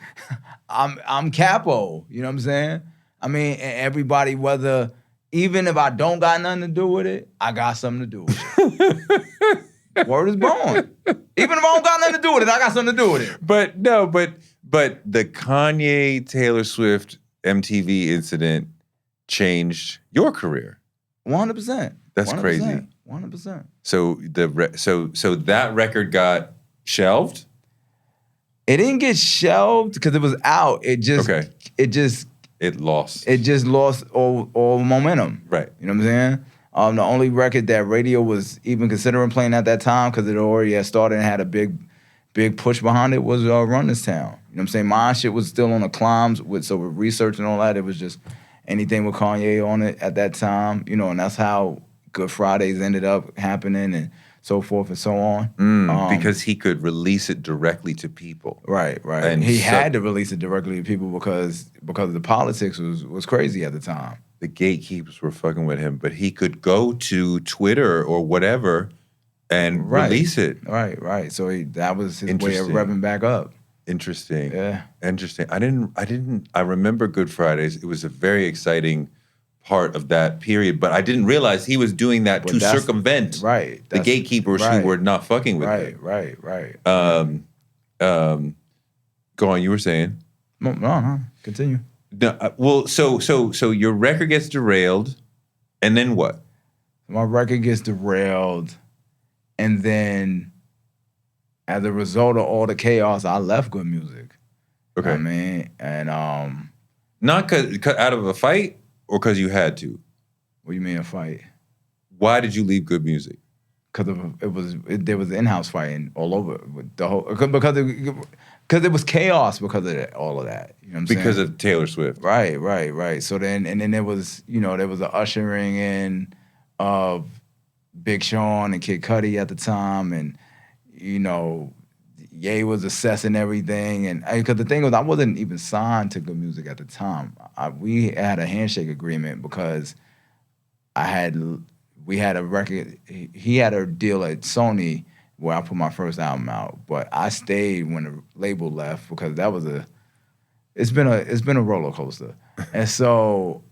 I'm capo. You know what I'm saying? I mean, everybody, even if I don't got nothing to do with it, I got something to do with it. Word is born. Even if I don't got nothing to do with it, I got something to do with it. But the Kanye, Taylor Swift, MTV incident changed your career. 100%. That's 100%, crazy. 100%. So so that record got shelved? It didn't get shelved because it was out. It just lost all momentum. Right. You know what I'm saying? The only record that radio was even considering playing at that time, because it already had started and had a big push behind it, was Run This Town. You know what I'm saying? My shit was still on the climbs with research and all that. It was just anything with Kanye on it at that time, you know, and that's how Good Fridays ended up happening and so forth and so on. Because he could release it directly to people. Right. And he had to release it directly to people because the politics was crazy at the time. The gatekeepers were fucking with him, but he could go to Twitter or whatever and release it. Right. So that was his way of revving back up. Interesting. Yeah. Interesting. I remember Good Fridays. It was a very exciting part of that period, but I didn't realize he was doing that to circumvent the gatekeepers who were not fucking with him. Right. Go on, you were saying? No, continue. No, so your record gets derailed, and then what? My record gets derailed, and then as a result of all the chaos, I left Good Music. Okay. You know what I mean? And not cause out of a fight, or because you had to? What do you mean a fight? Why did you leave Good Music? Because there was in-house fighting all over with the whole because it was chaos because of all of that. You know what I'm saying? Because of Taylor Swift. Right. So then there was there was an ushering in of Big Sean and Kid Cudi at the time, and Ye was assessing everything, and because the thing was I wasn't even signed to Good Music at the time. We had a handshake agreement because we had a record. He had a deal at Sony where I put my first album out, but I stayed when the label left because that was it's been a roller coaster, and so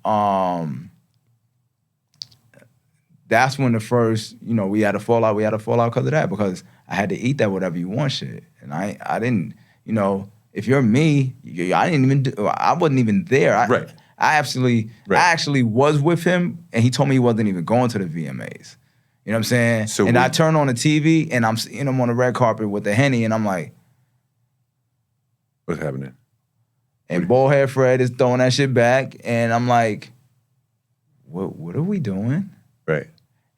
that's when the first we had a fallout. We had a fallout because of that, because I had to eat that whatever you want shit, and I didn't if you're me, I wasn't even there. Right. I actually was with him, and he told me he wasn't even going to the VMAs. You know what I'm saying? So I turn on the TV, and I'm seeing him on the red carpet with the Henny, and I'm like, what's happening? And Ballhead Fred is throwing that shit back, and I'm like, what are we doing? Right.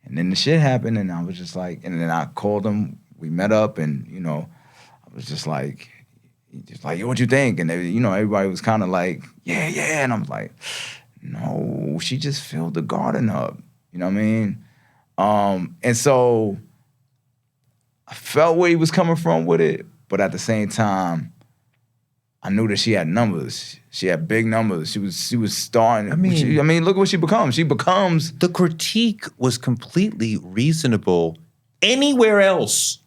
And then the shit happened, and I was just like, and then I called him, we met up, and I was just like, yo, what you think? And everybody was kind of like, yeah, and I'm like, no, she just filled the garden up. You know what I mean? And so I felt where he was coming from with it, but at the same time, I knew that she had numbers. She had big numbers. She was starting. I mean, look what she becomes. She becomes. The critique was completely reasonable. Anywhere else,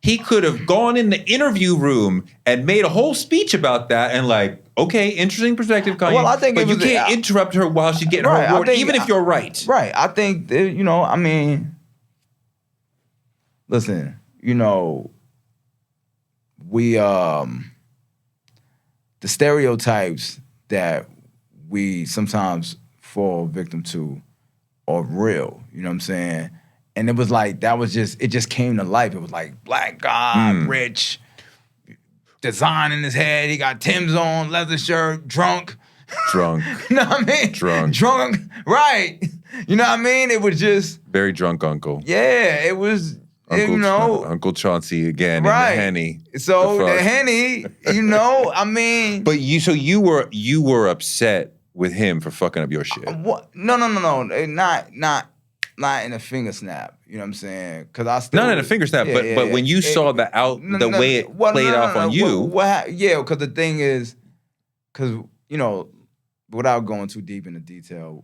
he could have gone in the interview room and made a whole speech about that and like, okay, interesting perspective, Kanye. Well, I think but it you was, can't interrupt her while she's getting her award, even if you're right. Right. I think that, I mean, listen, we the stereotypes that we sometimes fall victim to are real. You know what I'm saying? And it was like, it just came to life. It was like, black guy, rich, design in his head. He got Tim's on, leather shirt, drunk. Drunk. You know what I mean? Drunk, right. You know what I mean? It was just. Very drunk uncle. Yeah, it was, Uncle Chauncey again, right. And the Henny. So the Henny, I mean. But you were upset with him for fucking up your shit. What? No. Not in a finger snap. You know what I'm saying? Because I still not in a finger snap, but when you saw the way it played off on you. Because the thing is, without going too deep into detail,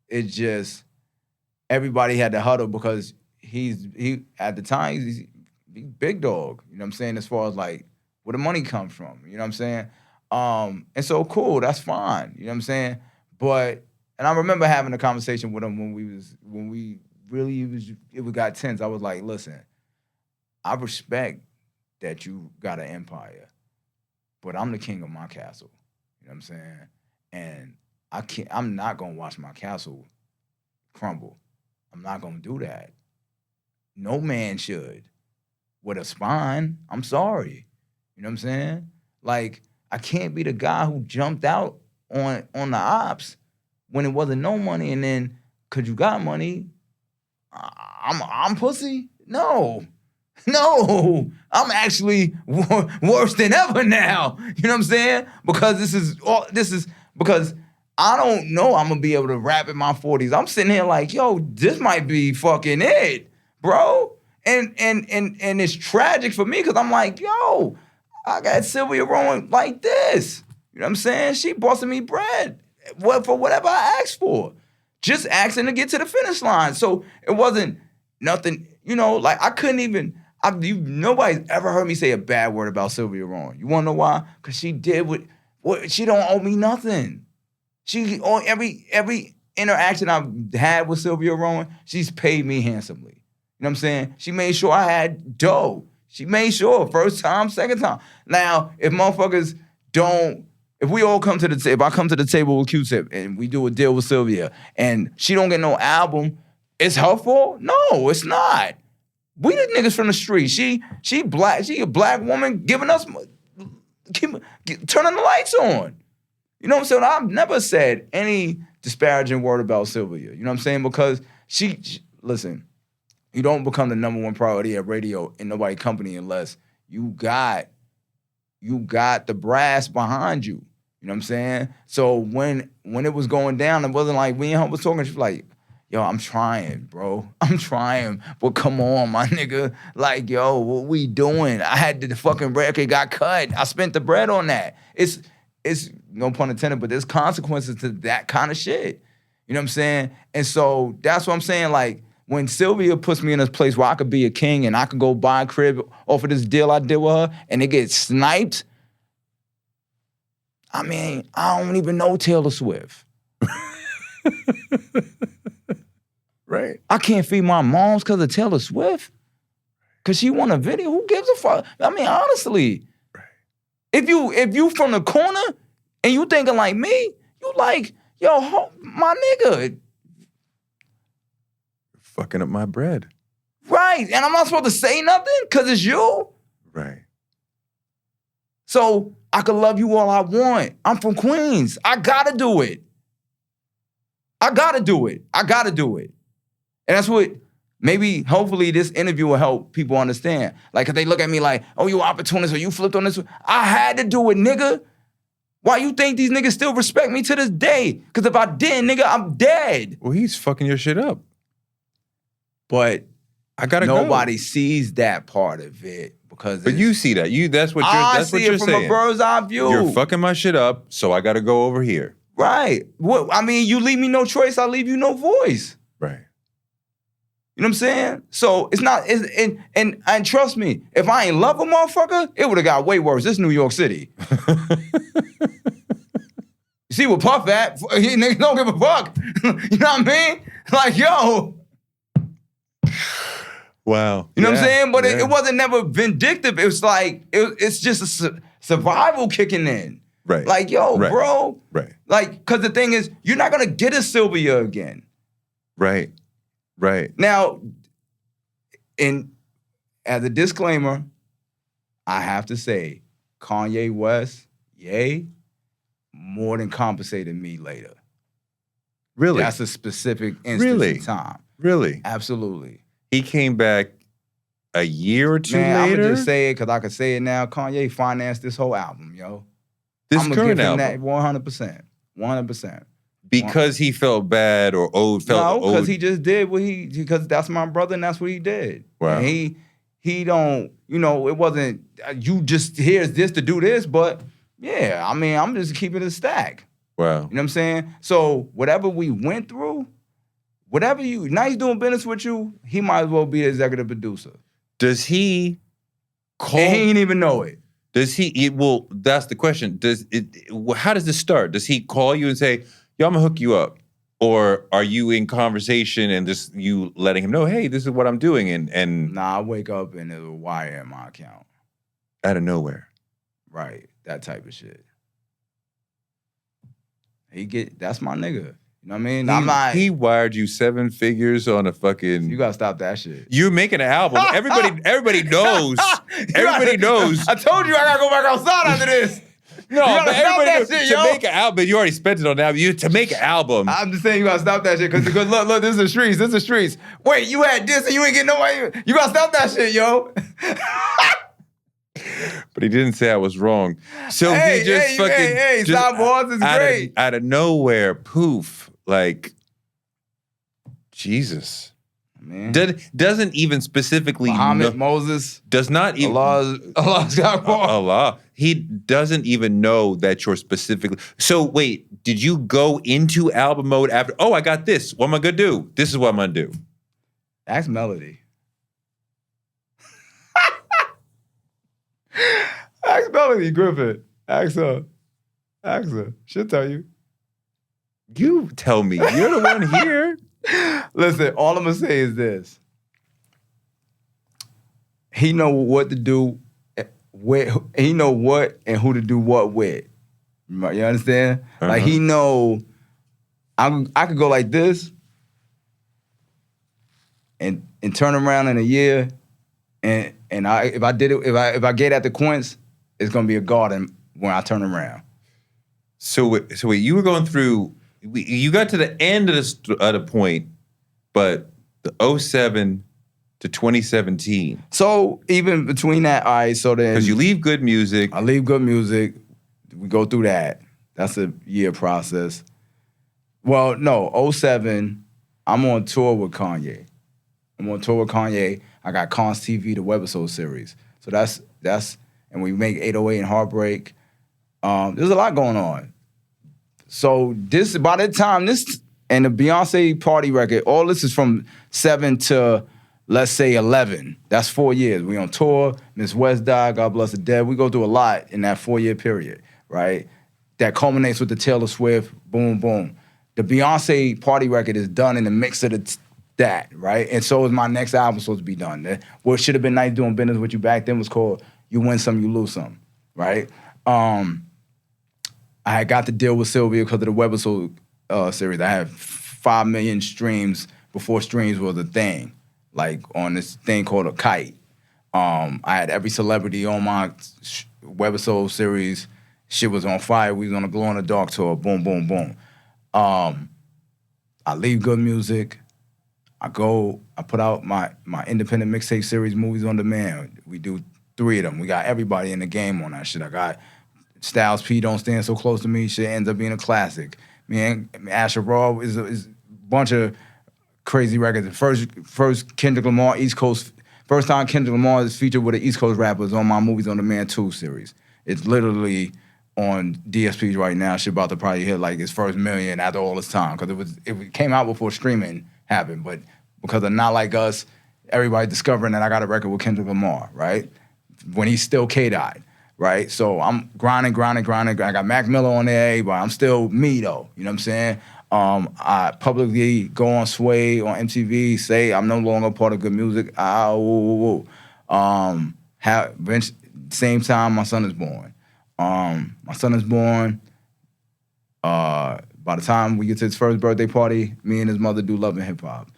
it just everybody had to huddle because he at the time he's big dog. You know what I'm saying? As far as like where the money comes from. You know what I'm saying? And so cool, that's fine. You know what I'm saying? And I remember having a conversation with him when we really got tense. I was like, listen, I respect that you got an empire, but I'm the king of my castle. You know what I'm saying? And I'm not gonna watch my castle crumble. I'm not gonna do that. No man should. With a spine, I'm sorry. You know what I'm saying? Like, I can't be the guy who jumped out on the ops when it wasn't no money, and then cause you got money, I'm pussy. No, I'm actually worse than ever now. You know what I'm saying? Because this is because I don't know I'm gonna be able to rap in my 40s. I'm sitting here like, yo, this might be fucking it, bro. And it's tragic for me because I'm like, yo, I got Sylvia Rowan like this. You know what I'm saying? She busting me bread. For whatever I asked for. Just asking to get to the finish line. So it wasn't nothing, like I couldn't even, nobody's ever heard me say a bad word about Sylvia Rowan. You wanna know why? Because she did what she don't owe me nothing. She, every interaction I've had with Sylvia Rowan, she's paid me handsomely. You know what I'm saying? She made sure I had dough. She made sure, first time, second time. Now, if motherfuckers don't, if we all come to the table, if I come to the table with Q-Tip and we do a deal with Sylvia and she don't get no album, it's her fault? No, it's not. We the niggas from the street. She black. She a black woman giving us, turning the lights on. You know what I'm saying? I've never said any disparaging word about Sylvia. You know what I'm saying? Because she listen, you don't become the number one priority at radio in nobody's company unless you got the brass behind you. You know what I'm saying? So when it was going down, it wasn't like me and her was talking. She was like, yo, I'm trying, bro. I'm trying. But come on, my nigga. Like, yo, what we doing? I had the fucking record got cut. I spent the bread on that. It's no pun intended, but there's consequences to that kind of shit. You know what I'm saying? And so that's what I'm saying. Like, when Sylvia puts me in a place where I could be a king and I could go buy a crib off of this deal I did with her and it gets sniped, I mean, I don't even know Taylor Swift. Right. I can't feed my moms because of Taylor Swift. Because she won a video. Who gives a fuck? I mean, honestly. Right. If you from the corner and you thinking like me, you like, yo, my nigga. Fucking up my bread. Right. And I'm not supposed to say nothing because it's you. Right. So I could love you all I want. I'm from Queens. I gotta do it. I gotta do it. And that's what maybe, hopefully, this interview will help people understand. Like, if they look at me like, oh, you opportunist or you flipped on this. I had to do it, nigga. Why you think these niggas still respect me to this day? Because if I didn't, nigga, I'm dead. Well, he's fucking your shit up. But I gotta nobody sees that part of it because But you see that. That's what I you're see it from saying. a bird's eye view. You're fucking my shit up, so I gotta go over here. Right. What I mean, you leave me no choice, I leave you no voice. Right. You know what I'm saying? So it's not, and trust me, if I ain't love a motherfucker, it would have got way worse. This New York City. You see what Puff at? He niggas don't give a fuck. You know what I mean? Like, yo. Wow. You know what I'm saying? But it wasn't never vindictive. It was like, it's just a survival kicking in. Right. Like, yo, Right. bro. Right. Like, because the thing is, you're not going to get a Sylvia again. Right. Right. Now, as a disclaimer, I have to say, Kanye West, yay, more than compensated me later. Really? That's a specific instance Really? in time. Really? Absolutely. He came back a year or two Man, I'm later? gonna just say it because I can say it now. Kanye financed this whole album, yo. This I'm gonna current give him album? that 100%. 100%. Because he felt bad or No, felt because owed. he just did because that's my brother and that's what he did. Wow. And he don't, it wasn't, you just, here's this to do this, but yeah, I mean, I'm just keeping it a stack. Wow. You know what I'm saying? So whatever we went through, now he's doing business with you, he might as well be the executive producer. Does he call? And he ain't even know it. Does he? Well, that's the question. How does this start? Does he call you and say, "Yo, I'm gonna hook you up," or are you in conversation and just you letting him know, "Hey, this is what I'm doing," and Nah, I wake up and there's a wire in my account. out of nowhere? Right, that type of shit. That's my nigga. You know what I mean? I'm not. He wired you 7 figures on a fucking. You gotta stop that shit. You're making an album. Everybody knows. Everybody knows. I told you I gotta go back outside after this. No, You gotta but stop everybody that knows. shit, To yo. make an album, you already spent it on that. To make an album. I'm just saying you gotta stop that shit because look, this is the streets. This is the streets. Wait, you had this and you ain't getting nobody. You gotta stop that shit, yo. But he didn't say I was wrong. So Hey, he just hey, fucking. hey, just Stop Boss is great. Out of nowhere, poof. Like, Jesus. Man. Doesn't even specifically Muhammad, know, Moses, does not even Allah's got more. Allah. He doesn't even know that you're specifically. So wait, did you go into album mode after? Oh, I got this. What am I gonna do? This is what I'm gonna do. Ask Melody. Ask Melody Griffith. Ask her. Ask her. She'll tell you. You tell me. You're the one here. Listen, all I'm gonna say is this. He know what to do, he know what and who to do what with. You understand? Like he know I could go like this and turn around in a year and if I get at the Quince, it's gonna be a garden when I turn around. So wait, you were going through. You got to the end of the point, but the 07 to 2017. So even between that, all right, so then Because you leave Good Music. I leave Good Music. We go through that. That's a year process. Well, no, 07, I'm on tour with Kanye. I got Cons TV, the webisode series. So that's and we make 808 and Heartbreak. There's a lot going on. So by the time this and the Beyonce party record, all this is from 7 to let's say 11. That's 4 years. We on tour. Miss West died. God bless the dead. We go through a lot in that 4-year period, right? That culminates with the Taylor Swift. Boom, boom. The Beyonce party record is done in the mix of that, right? And so is my next album supposed to be done. What should have been nice doing business with you back then was called You Win Some, You Lose Some, right? I had got to deal with Sylvia because of the webisode series. I had 5 million streams before streams was a thing, like on this thing called a kite. I had every celebrity on my webisode series. Shit was on fire. We was on a glow in the dark tour. Boom, boom, boom. I leave Good Music. I put out my independent mixtape series, Movies on Demand. We do 3 of them. We got everybody in the game on that shit. I got Styles P, Don't Stand So Close to Me. Shit ends up being a classic. Man, Asher Raw is a bunch of crazy records. The first Kendrick Lamar East Coast First time Kendrick Lamar is featured with an East Coast rapper is on my Movies on Demand 2 series. It's literally on DSPs right now. Shit about to probably hit like its first million after all this time because it came out before streaming happened. But because of Not Like Us, everybody discovering that I got a record with Kendrick Lamar, right? When he's still K-Dot, right? So I'm grinding. I got Mac Miller on there, but I'm still me though. You know what I'm saying? I publicly go on Sway on MTV, say I'm no longer part of Good Music. Same time my son is born. My son is born. By the time we get to his first birthday party, me and his mother do Love and Hip Hop.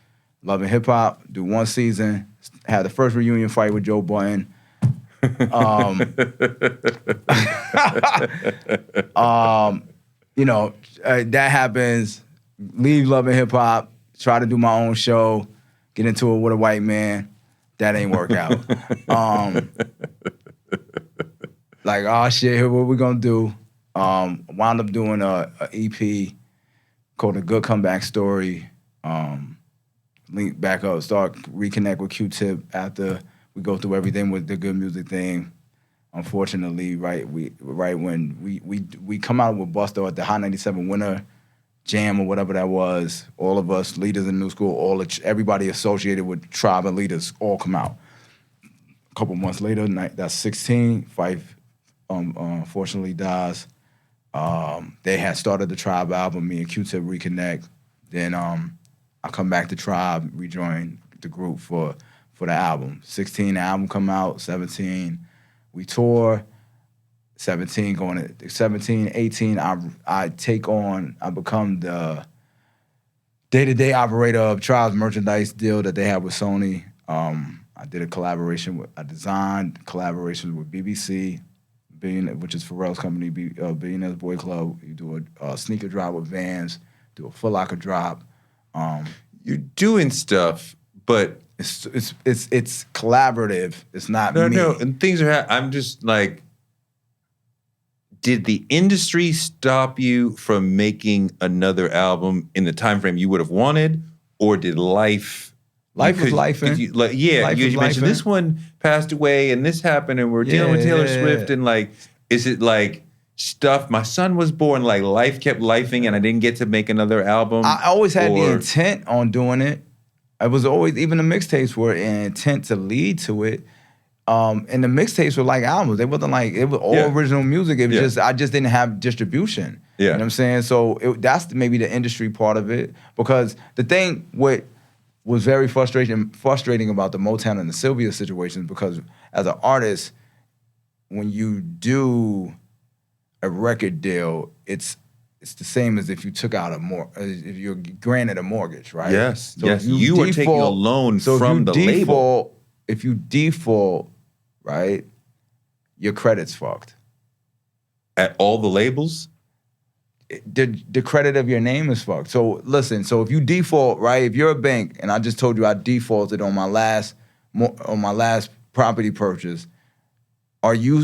Love and Hip Hop, do one season, had the first reunion fight with Joe Budden. That happens. Leave Love and Hip Hop, try to do my own show, get into it with a white man. That ain't work out. Like, oh shit, here what we gonna do? Wound up doing a EP called A Good Comeback Story. Link back up, start reconnect with Q-Tip after we go through everything with the Good Music thing. Unfortunately, right when we come out with Busto at the Hot 97 Winter Jam or whatever that was, all of us leaders in New School, everybody associated with Tribe and leaders all come out. A couple months later, that's 16, Fife unfortunately dies. They had started the Tribe album, me and Q-Tip reconnect. Then I come back to Tribe, rejoin the group for the album. 16, the album come out. 17, we tour. 17, 18, I become the day-to-day operator of Tribe's merchandise deal that they have with Sony. I did I designed collaborations with BBC, which is Pharrell's company, Billionaire's Boy Club. You do a sneaker drop with Vans, do a Foot Locker drop. You're doing stuff, but it's collaborative. It's not me. No, and things are. I'm just like, did the industry stop you from making another album in the time frame you would have wanted, or did life? Life was life, you mentioned this one passed away and this happened and we're dealing with Taylor Swift and like, is it like stuff? My son was born, like life kept lifing and I didn't get to make another album. I always had the intent on doing it. I was always, even the mixtapes were an intent to lead to it. And the mixtapes were like albums. They wasn't like, it was all original music. It was I just didn't have distribution. Yeah. You know what I'm saying? So that's maybe the industry part of it. Because the thing was very frustrating about the Motown and the Sylvia situations, because as an artist, when you do a record deal, it's the same as if you took out if you're granted a mortgage, right? Yes, so yes. You are taking a loan from the label. If you default, right, your credit's fucked. At all the labels? The credit of your name is fucked. So listen, so if you default, right, if you're a bank, and I just told you I defaulted on my last property purchase, are you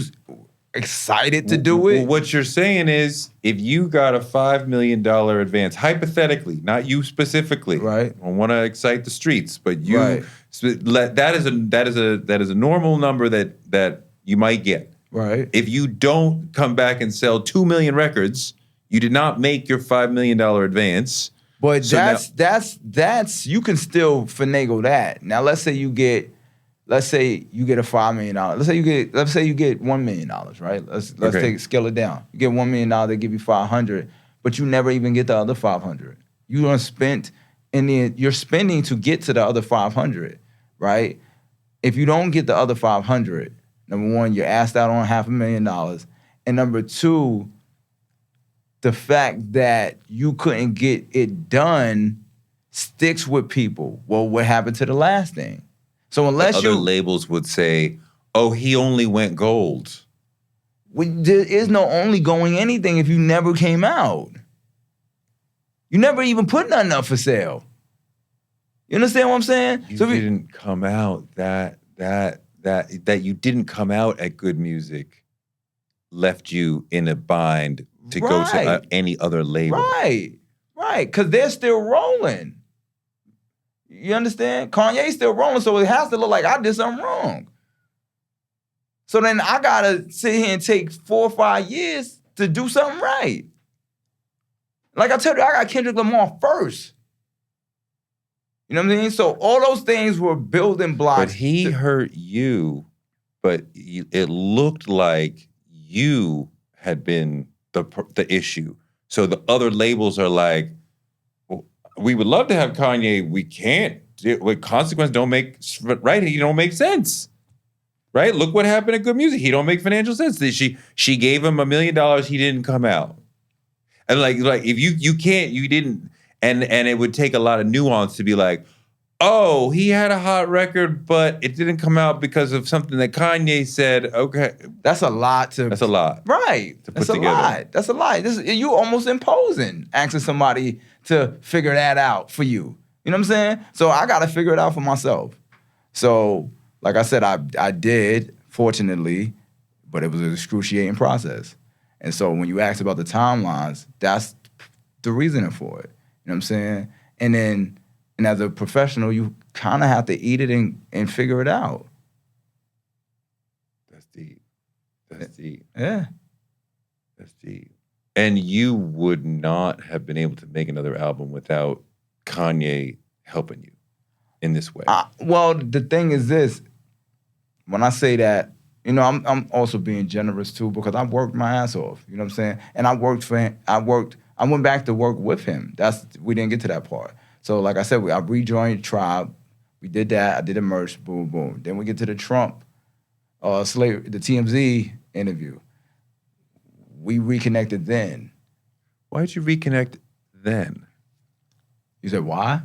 excited to do it? Well, what you're saying is, if you got a $5 million advance, hypothetically, not you specifically, right? I don't want to excite the streets, but you that is a normal number that you might get. Right. If you don't come back and sell 2 million records, you did not make your $5 million advance. But so that's you can still finagle that. Now let's say you get a $5 million. Let's say you get $1 million, right? Let's scale it down. You get $1 million, they give you $500, but you never even get the other $500. You're spending to get to the other $500, right? If you don't get the other $500, number one, you're asked out on $500,000, and number two, the fact that you couldn't get it done sticks with people. Well, what happened to the last thing? So unless other labels would say, "Oh, he only went gold." There is no only going anything if you never came out. You never even put nothing up for sale. You understand what I'm saying? You didn't come out that you didn't come out at Good Music left you in a bind to go to any other label. Right, because they're still rolling. You understand? Kanye's still rolling, so it has to look like I did something wrong. So then I gotta sit here and take 4 or 5 years to do something right. Like I told you, I got Kendrick Lamar first. You know what I mean? So all those things were building blocks. But he hurt you, but it looked like you had been the issue. So the other labels are like, well, we would love to have Kanye. We can't. With consequence don't make right. He don't make sense. Right? Look what happened at Good Music. He don't make financial sense. She gave him $1 million. He didn't come out. And like if you didn't, and it would take a lot of nuance to be like, oh, he had a hot record, but it didn't come out because of something that Kanye said. Okay, that's a lot. That's a lot, right? To put together. Lot. That's a lot. You almost imposing asking somebody to figure that out for you. You know what I'm saying? So I got to figure it out for myself. So, like I said, I did, fortunately, but it was an excruciating process. And so when you ask about the timelines, that's the reasoning for it. You know what I'm saying? And as a professional, you kind of have to eat it and figure it out. That's deep. That's deep. Yeah. That's deep. And you would not have been able to make another album without Kanye helping you in this way. Well, the thing is this. When I say that, you know, I'm also being generous too because I worked my ass off. You know what I'm saying? And I worked for him. I went back to work with him. We didn't get to that part. So like I said, I rejoined Tribe. We did that. I did a merch. Boom, boom. Then we get to the Trump, the TMZ interview. We reconnected then. Why'd you reconnect then? You said why?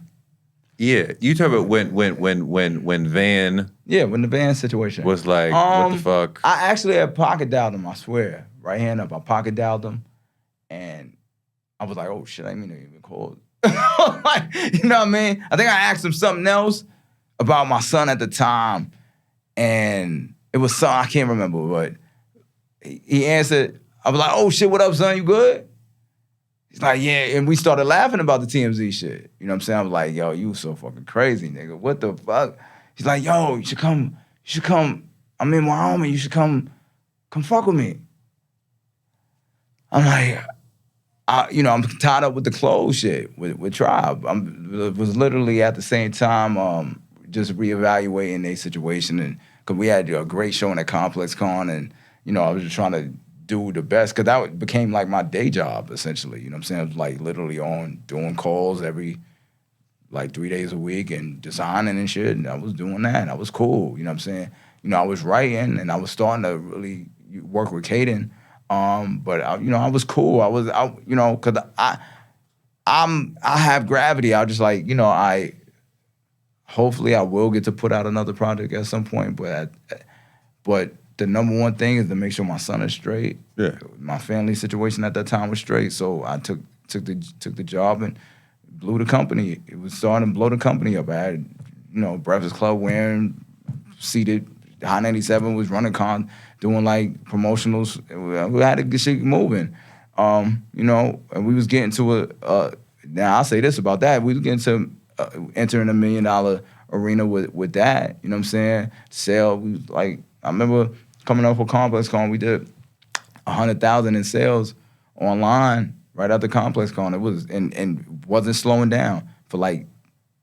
Yeah, you talk about when Van. Yeah, when the Van situation was like, what the fuck? I actually had pocket dialed him. I swear, right hand up, I pocket dialed him, and I was like, oh shit, I didn't mean to even call. Like, you know what I mean? I think I asked him something else about my son at the time, and it was something I can't remember, but he answered. I was like, oh shit, what up, son? You good? He's like, yeah, and we started laughing about the TMZ shit. You know what I'm saying? I was like, yo, you so fucking crazy, nigga. What the fuck? He's like, yo, you should come. I'm in Wyoming. You should come fuck with me. I'm like, I'm tied up with the clothes shit with Tribe. It was literally at the same time just reevaluating their situation, and because we had a great show in at Complex Con, and I was just trying to do the best, because that became like my day job, essentially. You know what I'm saying? I was like literally on doing calls every like 3 days a week and designing and shit, and I was doing that, and I was cool. You know what I'm saying? I was writing, and I was starting to really work with Caden, but I was cool. Because I have gravity. I was just like, hopefully I will get to put out another project at some point, but the number one thing is to make sure my son is straight. Yeah. My family situation at that time was straight, so I took the job and blew the company. It was starting to blow the company up. I had, Breakfast Club wearing, seated, High 97 was running doing like promotionals. We had to get shit moving. And we was getting to now I'll say this about that, we was getting to entering $1 million arena with that. You know what I'm saying? Sale, we was like, I remember coming off a Complex Con, we did 100,000 in sales online right after Complex Con. It was and wasn't slowing down for like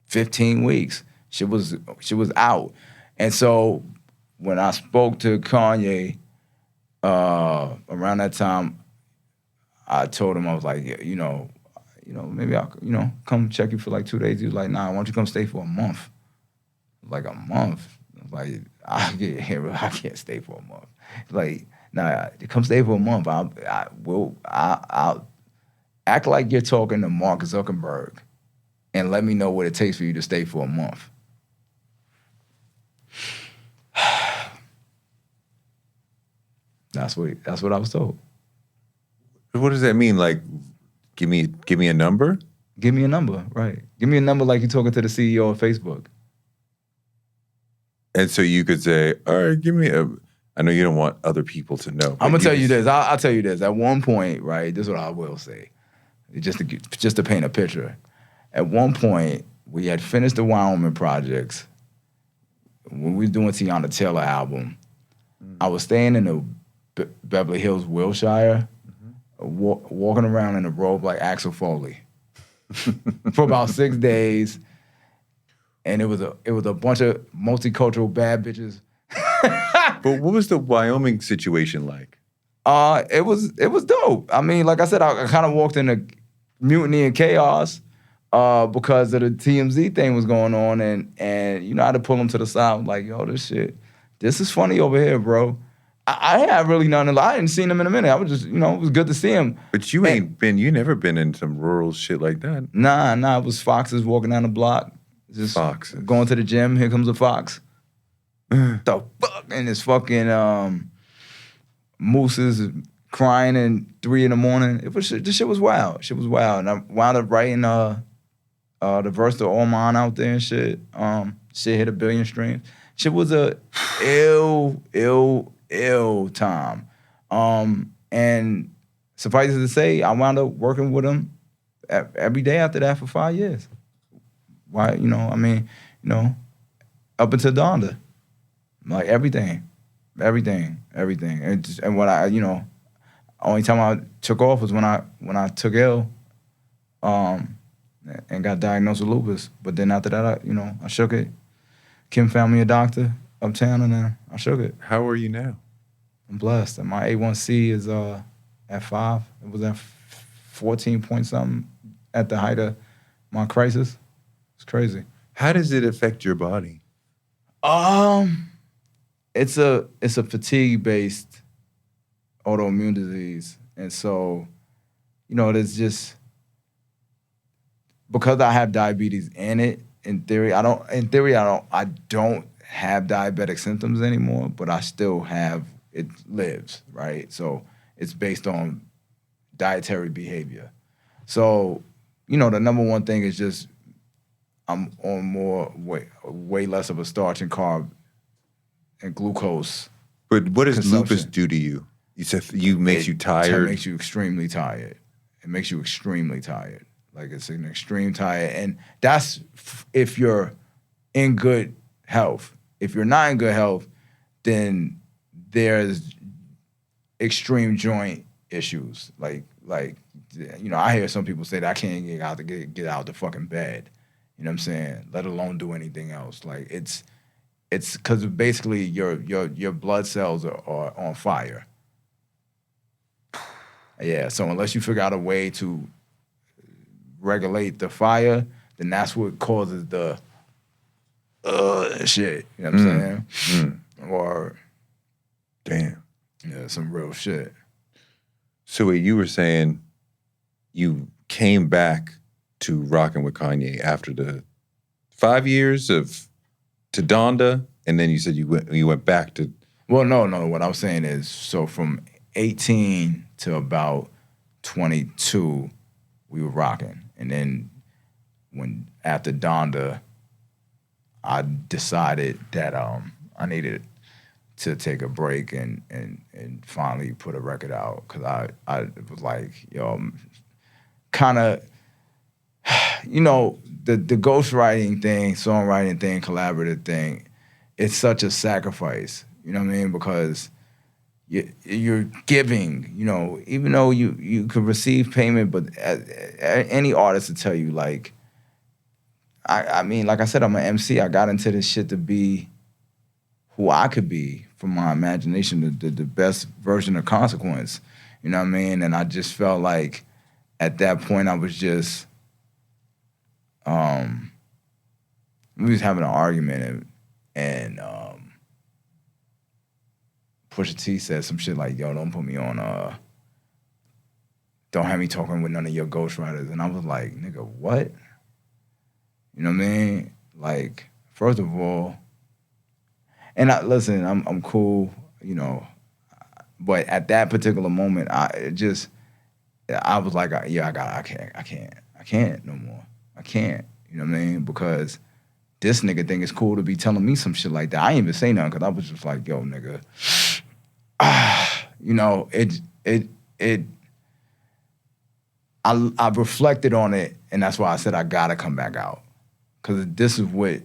15 weeks. Shit was out. And so when I spoke to Kanye around that time, I told him, I was like, maybe I'll come check you for like 2 days. He was like, nah, why don't you come stay for a month? Like a month. Like, I can't stay for a month. Like, nah, come stay for a month. I'll act like you're talking to Mark Zuckerberg and let me know what it takes for you to stay for a month. That's what I was told. What does that mean? Like, give me a number? Give me a number, right. Give me a number like you're talking to the CEO of Facebook. And so you could say, all right, I know you don't want other people to know. I'm going to tell you this. I'll tell you this. At one point, right, this is what I will say, just to paint a picture. At one point, we had finished the Wyoming projects. When we was doing Tiana Taylor album, I was staying in the Beverly Hills, Wilshire, walking around in a robe like Axel Foley for about 6 days, and it was a bunch of multicultural bad bitches. But what was the Wyoming situation like? It was dope. I mean, like I said, I kind of walked into mutiny and chaos because of the TMZ thing was going on, and you know, I had to pull them to the side. I'm like, yo, this is funny over here, bro. I had really nothing. I hadn't seen him in a minute. I was just, you know, it was good to see him. But you you never been in some rural shit like that. Nah, it was foxes walking down the block. Just Foxes. going to the gym, here comes a fox. The fuck? And this fucking mooses crying at 3 a.m. This shit was wild. Shit was wild. And I wound up writing the verse to All Mine out there and shit. Shit hit 1 billion streams. Shit was a ill time. And suffice it to say, I wound up working with him every day after that for 5 years. Why, you know, I mean, you know, up until Donda. Like everything. And what I, you know, only time I took off was when I took ill and got diagnosed with lupus. But then after that, I shook it. Kim found me a doctor uptown, and then I shook it. How are you now? I'm blessed. And my A1C is at 5. It was at 14 point something at the height of my crisis. It's crazy. How does it affect your body? It's a fatigue-based autoimmune disease. And so, you know, there's just, because I have diabetes in theory, I don't have diabetic symptoms anymore, but I still have, it lives, right? So it's based on dietary behavior. So, you know, the number one thing is just I'm on way less of a starch and carb and glucose. But what does consumption. lupus do to you? You said makes you It tired. makes you extremely tired. It makes you extremely tired. Like it's an extreme tired. And that's if you're in good health. If you're not in good health, then there's extreme joint issues. Like you know, I hear some people say that I can't get out the fucking bed. You know what I'm saying? Let alone do anything else. Like it's because basically your blood cells are on fire. Yeah, so unless you figure out a way to regulate the fire, then that's what causes the shit. You know what I'm saying? Or damn. Yeah, some real shit. So wait, you were saying you came back to rocking with Kanye after the 5 years to Donda, and then you said you went back to. Well, no. What I was saying is, so from 18 to about 22, we were rocking, and then after Donda, I decided that I needed to take a break and finally put a record out, because I was like, yo, kind of, you know, the ghostwriting thing, songwriting thing, collaborative thing, it's such a sacrifice, you know what I mean? Because you're giving, you know, even though you could receive payment, but any artist will tell you, like, I mean, like I said, I'm an MC. I got into this shit to be who I could be from my imagination, the best version of Consequence, you know what I mean? And I just felt like at that point I was just, we was having an argument and Pusha T said some shit like, yo, don't put me on, don't have me talking with none of your ghostwriters. And I was like, nigga, what? You know what I mean? Like, first of all, and listen, I'm cool, you know, but at that particular moment, I was like, yeah, I can't no more. I can't, you know what I mean? Because this nigga think it's cool to be telling me some shit like that. I ain't even say nothing, because I was just like, yo, nigga, you know, I reflected on it, and that's why I said I gotta come back out. because this is what.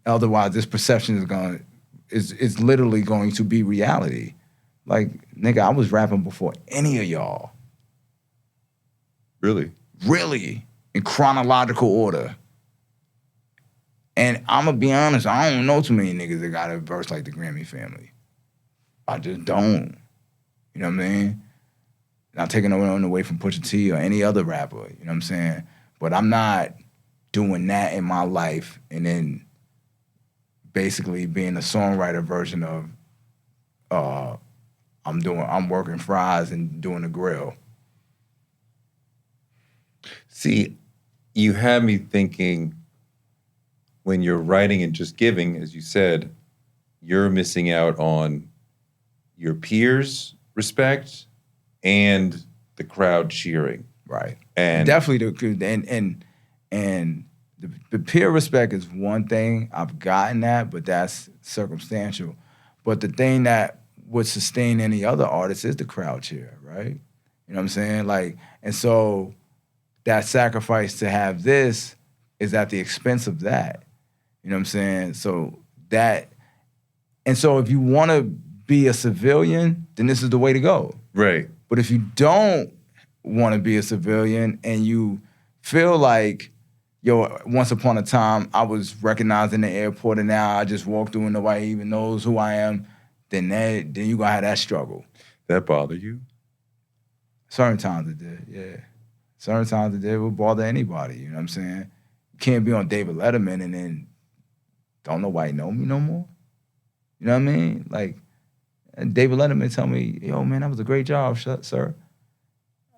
Otherwise, this perception is literally going to be reality. Like, nigga, I was rapping before any of y'all. Really? Really, in chronological order. And I'm gonna be honest, I don't know too many niggas that got a verse like the Grammy family. I just don't. You know what I mean? Not taking no one away from Pusha T or any other rapper, you know what I'm saying? But I'm not doing that in my life and then basically being a songwriter version of I'm working fries and doing the grill. See, you had me thinking when you're writing and just giving, as you said, you're missing out on your peers' respect and the crowd cheering. Right. And definitely the peer respect is one thing. I've gotten that, but that's circumstantial. But the thing that would sustain any other artist is the crowd cheer, right? You know what I'm saying? Like, and so that sacrifice to have this is at the expense of that. You know what I'm saying? So if you want to be a civilian, then this is the way to go. right. But if you don't want to be a civilian and you feel like, yo, once upon a time I was recognized in the airport and now I just walk through and nobody even knows who I am, then you gonna have that struggle. That bother you? Certain times it did, yeah. Certain times it did. It would bother anybody, you know what I'm saying? You can't be on David Letterman and then don't nobody know me no more. You know what I mean? Like, David Letterman tell me, yo, man, that was a great job, sir.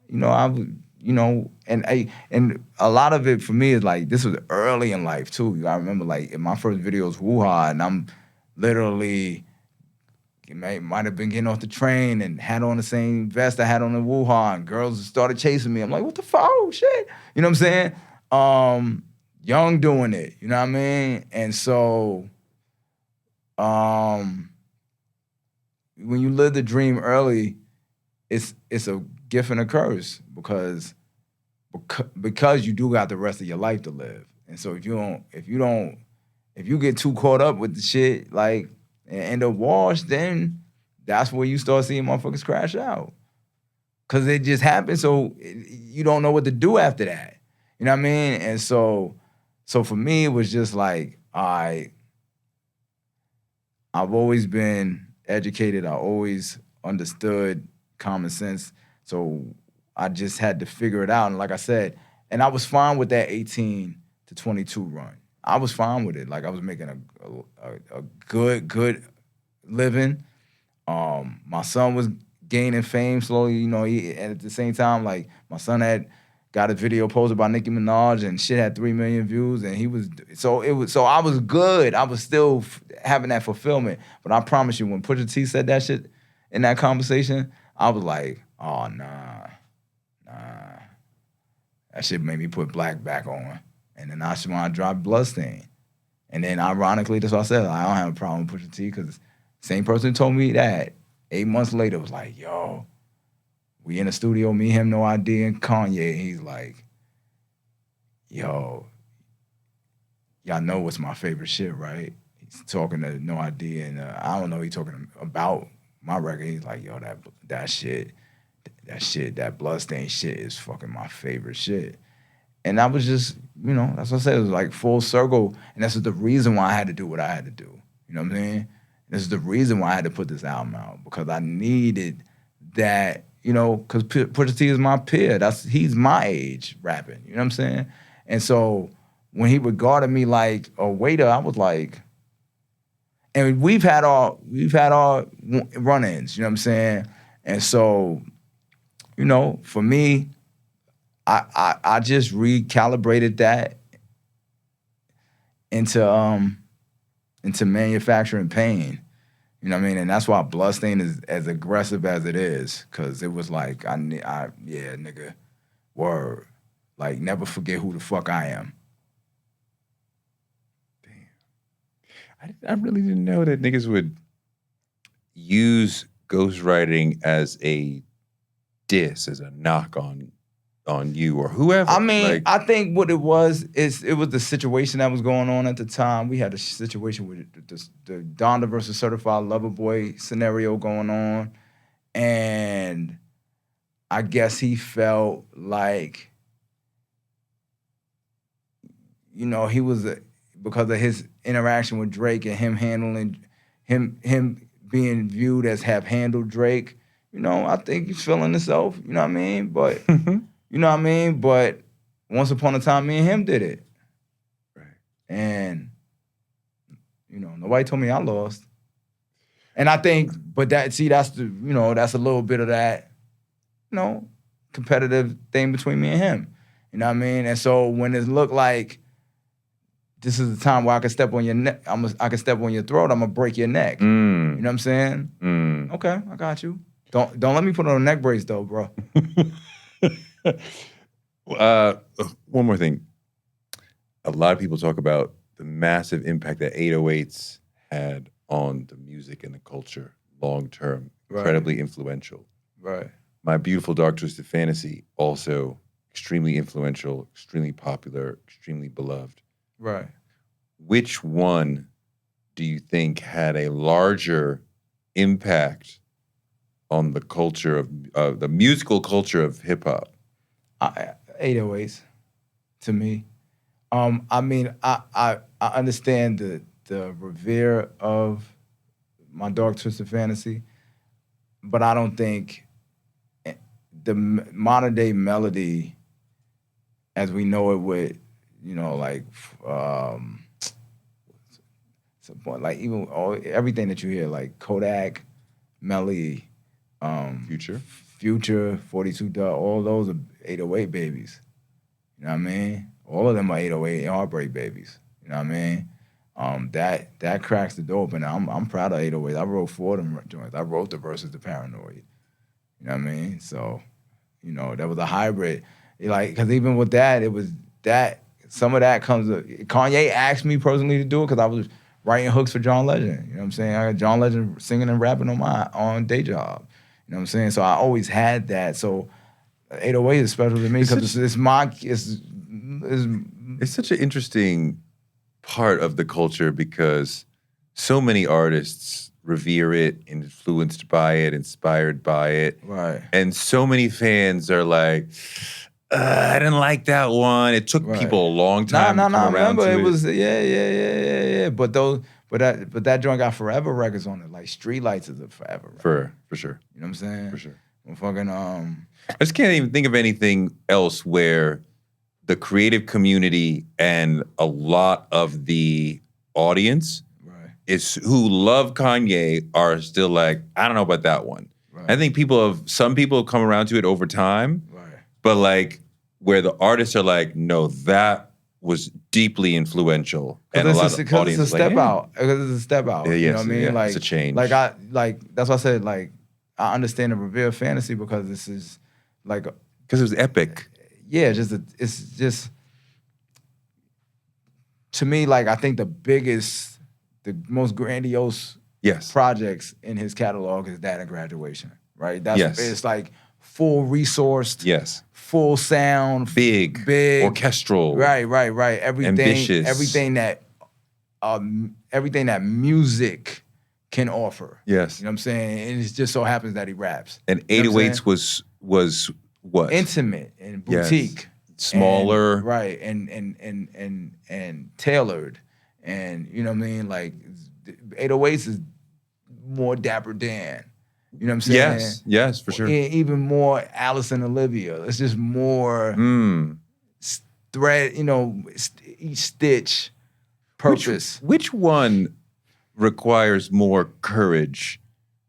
You know, and a lot of it for me is like, this was early in life too. I remember like in my first video was Woo-Ha, and I'm literally, might have been getting off the train and had on the same vest I had on the Woo-Ha, and girls started chasing me. I'm like, what the fuck? Oh, shit. You know what I'm saying? Young doing it, you know what I mean? And so, when you live the dream early, it's a gift and a curse because you do got the rest of your life to live. And so if you get too caught up with the shit, like, and end up washed, then that's where you start seeing motherfuckers crash out. Cause it just happens, so you don't know what to do after that. You know what I mean? And so for me, it was just like, I've always been educated. I always understood common sense. So I just had to figure it out. And like I said, and I was fine with that 18 to 22 run. I was fine with it. Like I was making a good living. My son was gaining fame slowly. You know, and at the same time, like my son had got a video posted by Nicki Minaj and shit had 3 million views, and so I was good. I was still having that fulfillment. But I promise you, when Pusha T said that shit in that conversation, I was like, oh nah. That shit made me put black back on. And then that's when I dropped Bloodstain. And then ironically, that's what I said, I don't have a problem with Pusha T, because the same person who told me that 8 months later was like, yo, we in the studio, me, him, No ID, and Kanye. He's like, yo, y'all know what's my favorite shit, right? He's talking to No ID, and I don't know, he's talking about my record. He's like, yo, that shit, that Bloodstain shit is fucking my favorite shit. And I was just, you know, that's what I said, it was like full circle, and that's the reason why I had to do what I had to do. You know what I'm saying? This is the reason why I had to put this album out, because I needed that, you know, because Pusha T is my peer. He's my age rapping, you know what I'm saying? And so when he regarded me like a waiter, I was like, and we've had our run-ins, you know what I'm saying? And so, you know, for me, I just recalibrated that into manufacturing pain. You know what I mean? And that's why Bloodstain is as aggressive as it is, because it was like, yeah, nigga, word. Like, never forget who the fuck I am. Damn. I really didn't know that niggas would use ghostwriting as a diss, as a knock on on you or whoever. I mean, Like, I think what it was is it was the situation that was going on at the time. We had a situation with the Donda versus Certified Lover Boy scenario going on, and I guess he felt like, you know, he was because of his interaction with Drake and him handling him being viewed as have handled Drake. You know, I think he's feeling himself. You know what I mean? But you know what I mean? But once upon a time, me and him did it. Right. And, you know, nobody told me I lost. And I think, but that's a little bit of that, you know, competitive thing between me and him. You know what I mean? And so when it looked like this is the time where I can step on your neck, I can step on your throat, I'm gonna break your neck. You know what I'm saying? Okay, I got you. Don't let me put on a neck brace though, bro. One more thing. A lot of people talk about the massive impact that 808s had on the music and the culture long term. Right. Incredibly influential. Right. My Beautiful Dark Twisted Fantasy, also extremely influential, extremely popular, extremely beloved. Right. Which one do you think had a larger impact on the culture of the musical culture of hip hop? 808s, to me. I mean, I understand the revere of My Dark Twisted Fantasy, but I don't think the modern day melody, as we know it, with, you know, like even everything that you hear, like Kodak, Melly, Future, 42 Dugg, all those are 808 babies. You know what I mean? All of them are 808 heartbreak babies. You know what I mean? That cracks the door open. I'm proud of 808. I wrote 4 of them joints. I wrote the verses to Paranoid. You know what I mean? So, you know, that was a hybrid. Like, because even with that, it was that, some of that comes, Kanye asked me personally to do it because I was writing hooks for John Legend. You know what I'm saying? I got John Legend singing and rapping on Day Job. You know what I'm saying? So I always had that. So 808 is special to me because it's such an interesting part of the culture because so many artists revere it, influenced by it, inspired by it. Right. And so many fans are like, I didn't like that one. It took people a long time to come around to it. Remember, it was, yeah. But that joint got Forever Records on it. Like Streetlights is a Forever record. For sure. You know what I'm saying? For sure. Fucking I just can't even think of anything else where the creative community and a lot of the audience is who love Kanye are still like, I don't know about that one. Right. I think some people have come around to it over time, but like where the artists are like, no, that was deeply influential, and a lot of the audience it's a step out. Because it's a step out. You know what I mean? Like it's a change. Like that's why I said like I understand the revere fantasy because this is like because it was epic. Yeah, it's just to me like I think the most grandiose projects in his catalog is that and Graduation, right? It's like full resourced, full sound, big, orchestral, right. Everything, ambitious, everything that music can offer. Yes, you know what I'm saying. And it just so happens that he raps. And 808s was what? Intimate and boutique, smaller, and tailored, and you know what I mean. Like 808s is more Dapper Dan. You know what I'm saying? Yes, for sure. Even more Alice and Olivia. It's just more thread, you know, each stitch, purpose. Which one requires more courage?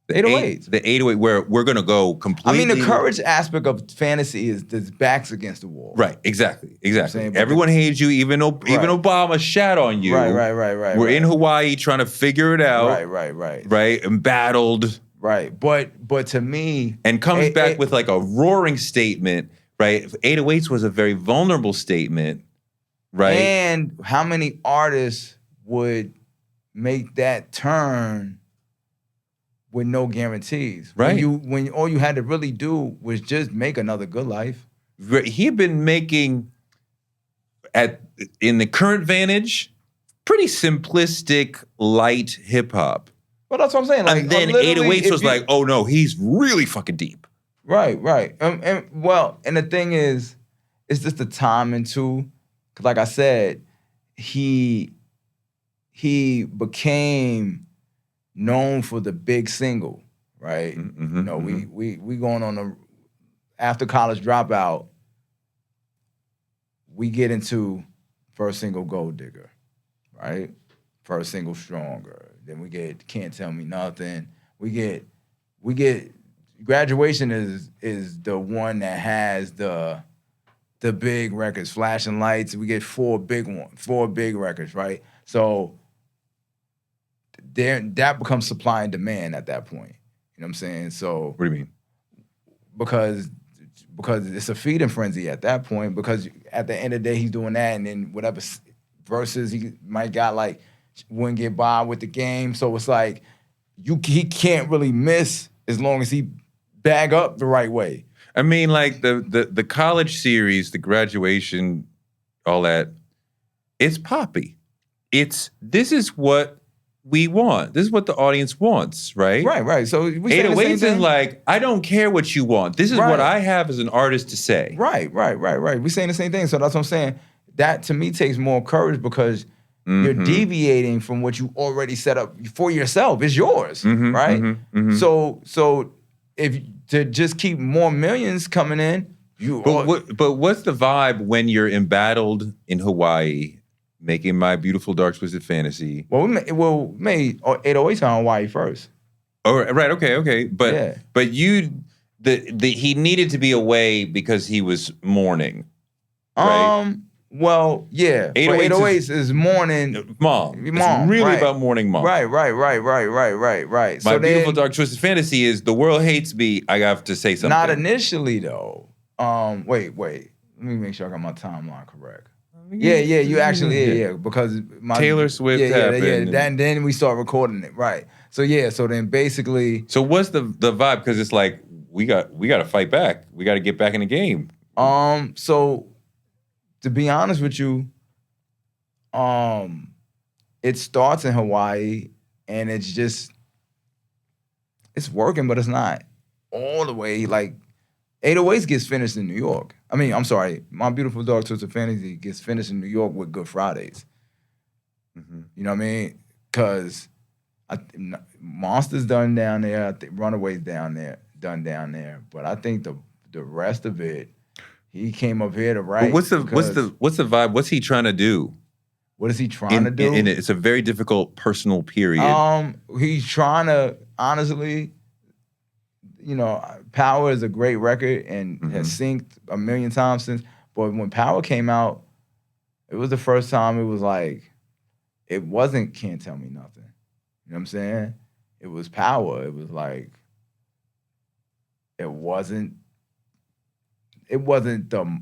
The 808. The 808 where we're going to go completely. I mean, the courage aspect of fantasy is the backs against the wall. Right, exactly. Everyone hates you, even Obama shat on you. Right. We're in Hawaii trying to figure it out. Right. Embattled. Right, but to me... And comes back with like a roaring statement, right? 808s was a very vulnerable statement, right? And how many artists would make that turn with no guarantees? Right. When all you had to really do was just make Another Good Life. he had been making in the current vantage, pretty simplistic, light hip hop. Well, that's what I'm saying. Like, And then literally, 808s was like, oh no, he's really fucking deep. Right. And the thing is, it's just the timing too. Cause like I said, he became known for the big single, right? Mm-hmm, You know, we going on a after college dropout, we get into first single Gold Digger, right? First single Stronger. Then we get Can't Tell Me Nothing. We get Graduation is the one that has the big records, Flashing Lights. We get four big records, right? So that becomes supply and demand at that point. You know what I'm saying? So What do you mean? Because it's a feeding frenzy at that point, because at the end of the day, he's doing that, and then whatever verses he might got, like, wouldn't get by with the game. So it's like, he can't really miss as long as he bag up the right way. I mean, like the college series, the Graduation, all that, it's poppy. This is what we want. This is what the audience wants, right? Right. So we say the same 808s is thing. like, I don't care what you want. This is Right. what I have as an artist to say. Right. We're saying the same thing. So that's what I'm saying. That, to me, takes more courage, because you're deviating from what you already set up for yourself. It's yours, right? So if to just keep more millions coming in, But what's the vibe when you're embattled in Hawaii, making My Beautiful Dark Twisted Fantasy? we made 808s on Hawaii first. Oh, right, okay. But Yeah. but he needed to be away because he was mourning. Right? Well, yeah. 808s is mourning. Mom. It's really right. about mourning mom. Right. My Beautiful Dark Twisted Fantasy is the world hates me. I have to say something. Not initially though. Wait. Let me make sure I got my timeline correct. Yeah. You actually, yeah. Because Taylor Swift happened. Yeah. Then we start recording it, right? So yeah. So then basically. So what's the vibe? Because it's like we got to fight back. We got to get back in the game. So to be honest with you, it starts in Hawaii, and it's working, but it's not all the way. Like 808s gets finished in New York. I mean, I'm sorry, My Beautiful Dark Twisted Fantasy gets finished in New York with Good Fridays. Mm-hmm. You know what I mean? Because Monster's done down there. I think Runaway's done down there. But I think the rest of it, he came up here to write. But what's the vibe? What's he trying to do? What is he trying to do? It's a very difficult personal period. He's trying to, honestly, Power is a great record and has synced a million times since. But when Power came out, it was the first time it was like, it wasn't Can't Tell Me Nothing. You know what I'm saying? It was Power. It was like, it wasn't the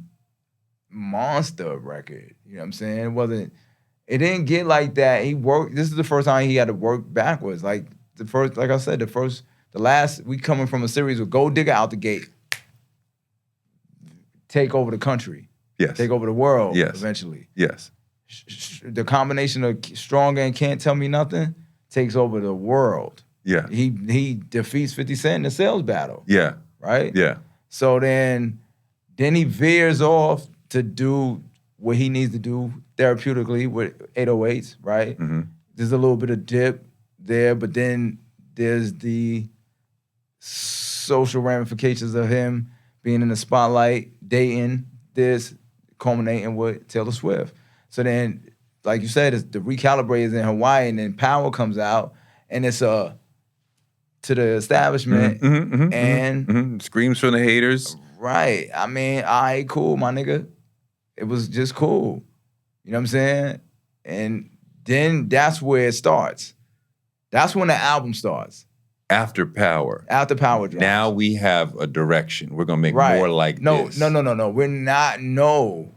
monster record. You know what I'm saying? It didn't get like that. This is the first time he had to work backwards. Like I said, the last, we coming from a series with Gold Digger out the gate. Take over the country. Yes. Take over the world. Yes. Eventually. Yes. The combination of Stronger and Can't Tell Me Nothing takes over the world. Yeah. He defeats 50 Cent in the sales battle. Yeah. Right? Yeah. So then he veers off to do what he needs to do therapeutically with 808s, right? Mm-hmm. There's a little bit of dip there, but then there's the social ramifications of him being in the spotlight, dating this, culminating with Taylor Swift. So then, like you said, it's the Recalibrate is in Hawaii, and then Power comes out, and it's to the establishment, and screams from the haters. Right. I mean, all right, cool, my nigga. It was just cool. You know what I'm saying? And then that's where it starts. That's when the album starts. After Power. After Power drops. Now we have a direction. We're gonna make more like this. No. We're not. No.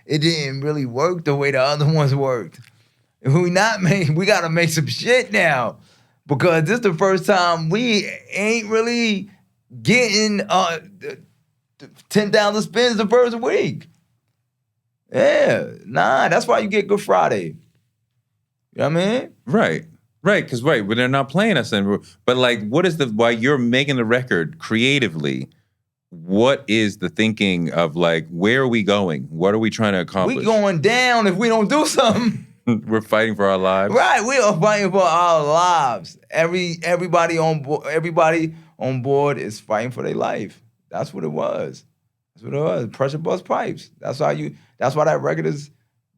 It didn't really work the way the other ones worked. We gotta make some shit now. Because this is the first time we ain't really getting 10,000 spins the first week. Yeah, nah, that's why you get Good Friday. You know what I mean? Right. Because when they're not playing us anymore. But like, what is while you're making the record creatively, what is the thinking of like, where are we going? What are we trying to accomplish? We going down if we don't do something. We're fighting for our lives. Right, we are fighting for our lives. Everybody on board is fighting for their life. That's what it was. Pressure bust pipes. That's why that record is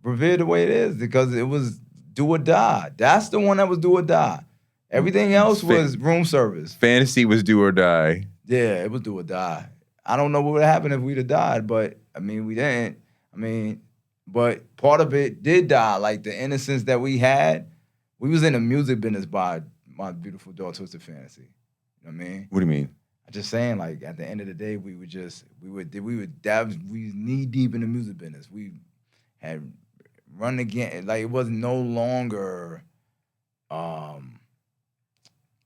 revered the way it is, because it was do or die. That's the one that was do or die. Everything else was room service. Fantasy was do or die. Yeah, it was do or die. I don't know what would have happened if we'd have died, but I mean, we didn't. I mean, but part of it did die. Like the innocence that we had, we was in the music business by My Beautiful Dark Twisted Fantasy. You know what I mean? What do you mean? I'm just saying, like, at the end of the day, we was knee deep in the music business. We had run again, like it was no longer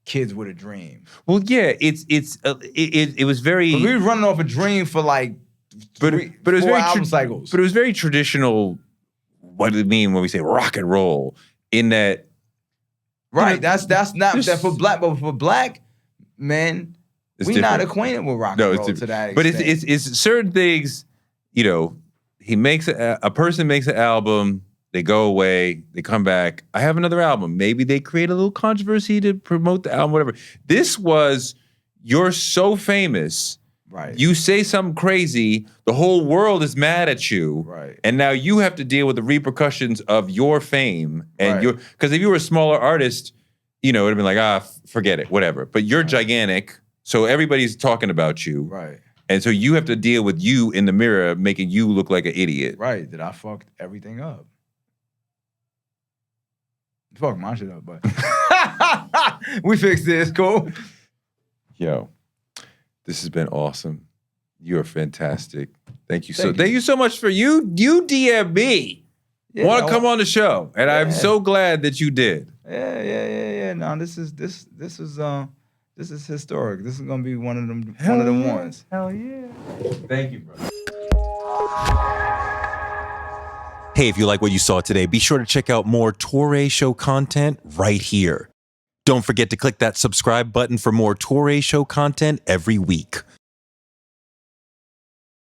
kids with a dream. Well, yeah, it was very. But we were running off a dream for like but it was 4 very album cycles. But it was very traditional. What do we mean when we say rock and roll? In that, right? That's not that for black, but for black men, we not acquainted with rock and roll to that extent. But it's certain things. You know, he makes a person makes an album. They go away, they come back. I have another album. Maybe they create a little controversy to promote the album, whatever. This was, you're so famous. Right. You say something crazy, the whole world is mad at you. Right. And now you have to deal with the repercussions of your fame. And right. Because if you were a smaller artist, you know, it would have been like, forget it, whatever. But you're gigantic, so everybody's talking about you. Right. And so you have to deal with you in the mirror, making you look like an idiot. Right. That I fucked everything up. Fuck my shit up, but we fixed this. Cool. Yo, this has been awesome. You're fantastic. Thank you so much for you. You DM me. Yeah, want to come on the show, and I'm so glad that you did. Yeah. No, this is historic. This is gonna be one of them ones. Hell yeah. Thank you, bro. Hey, if you like what you saw today, be sure to check out more Touré Show content right here. Don't forget to click that subscribe button for more Touré Show content every week.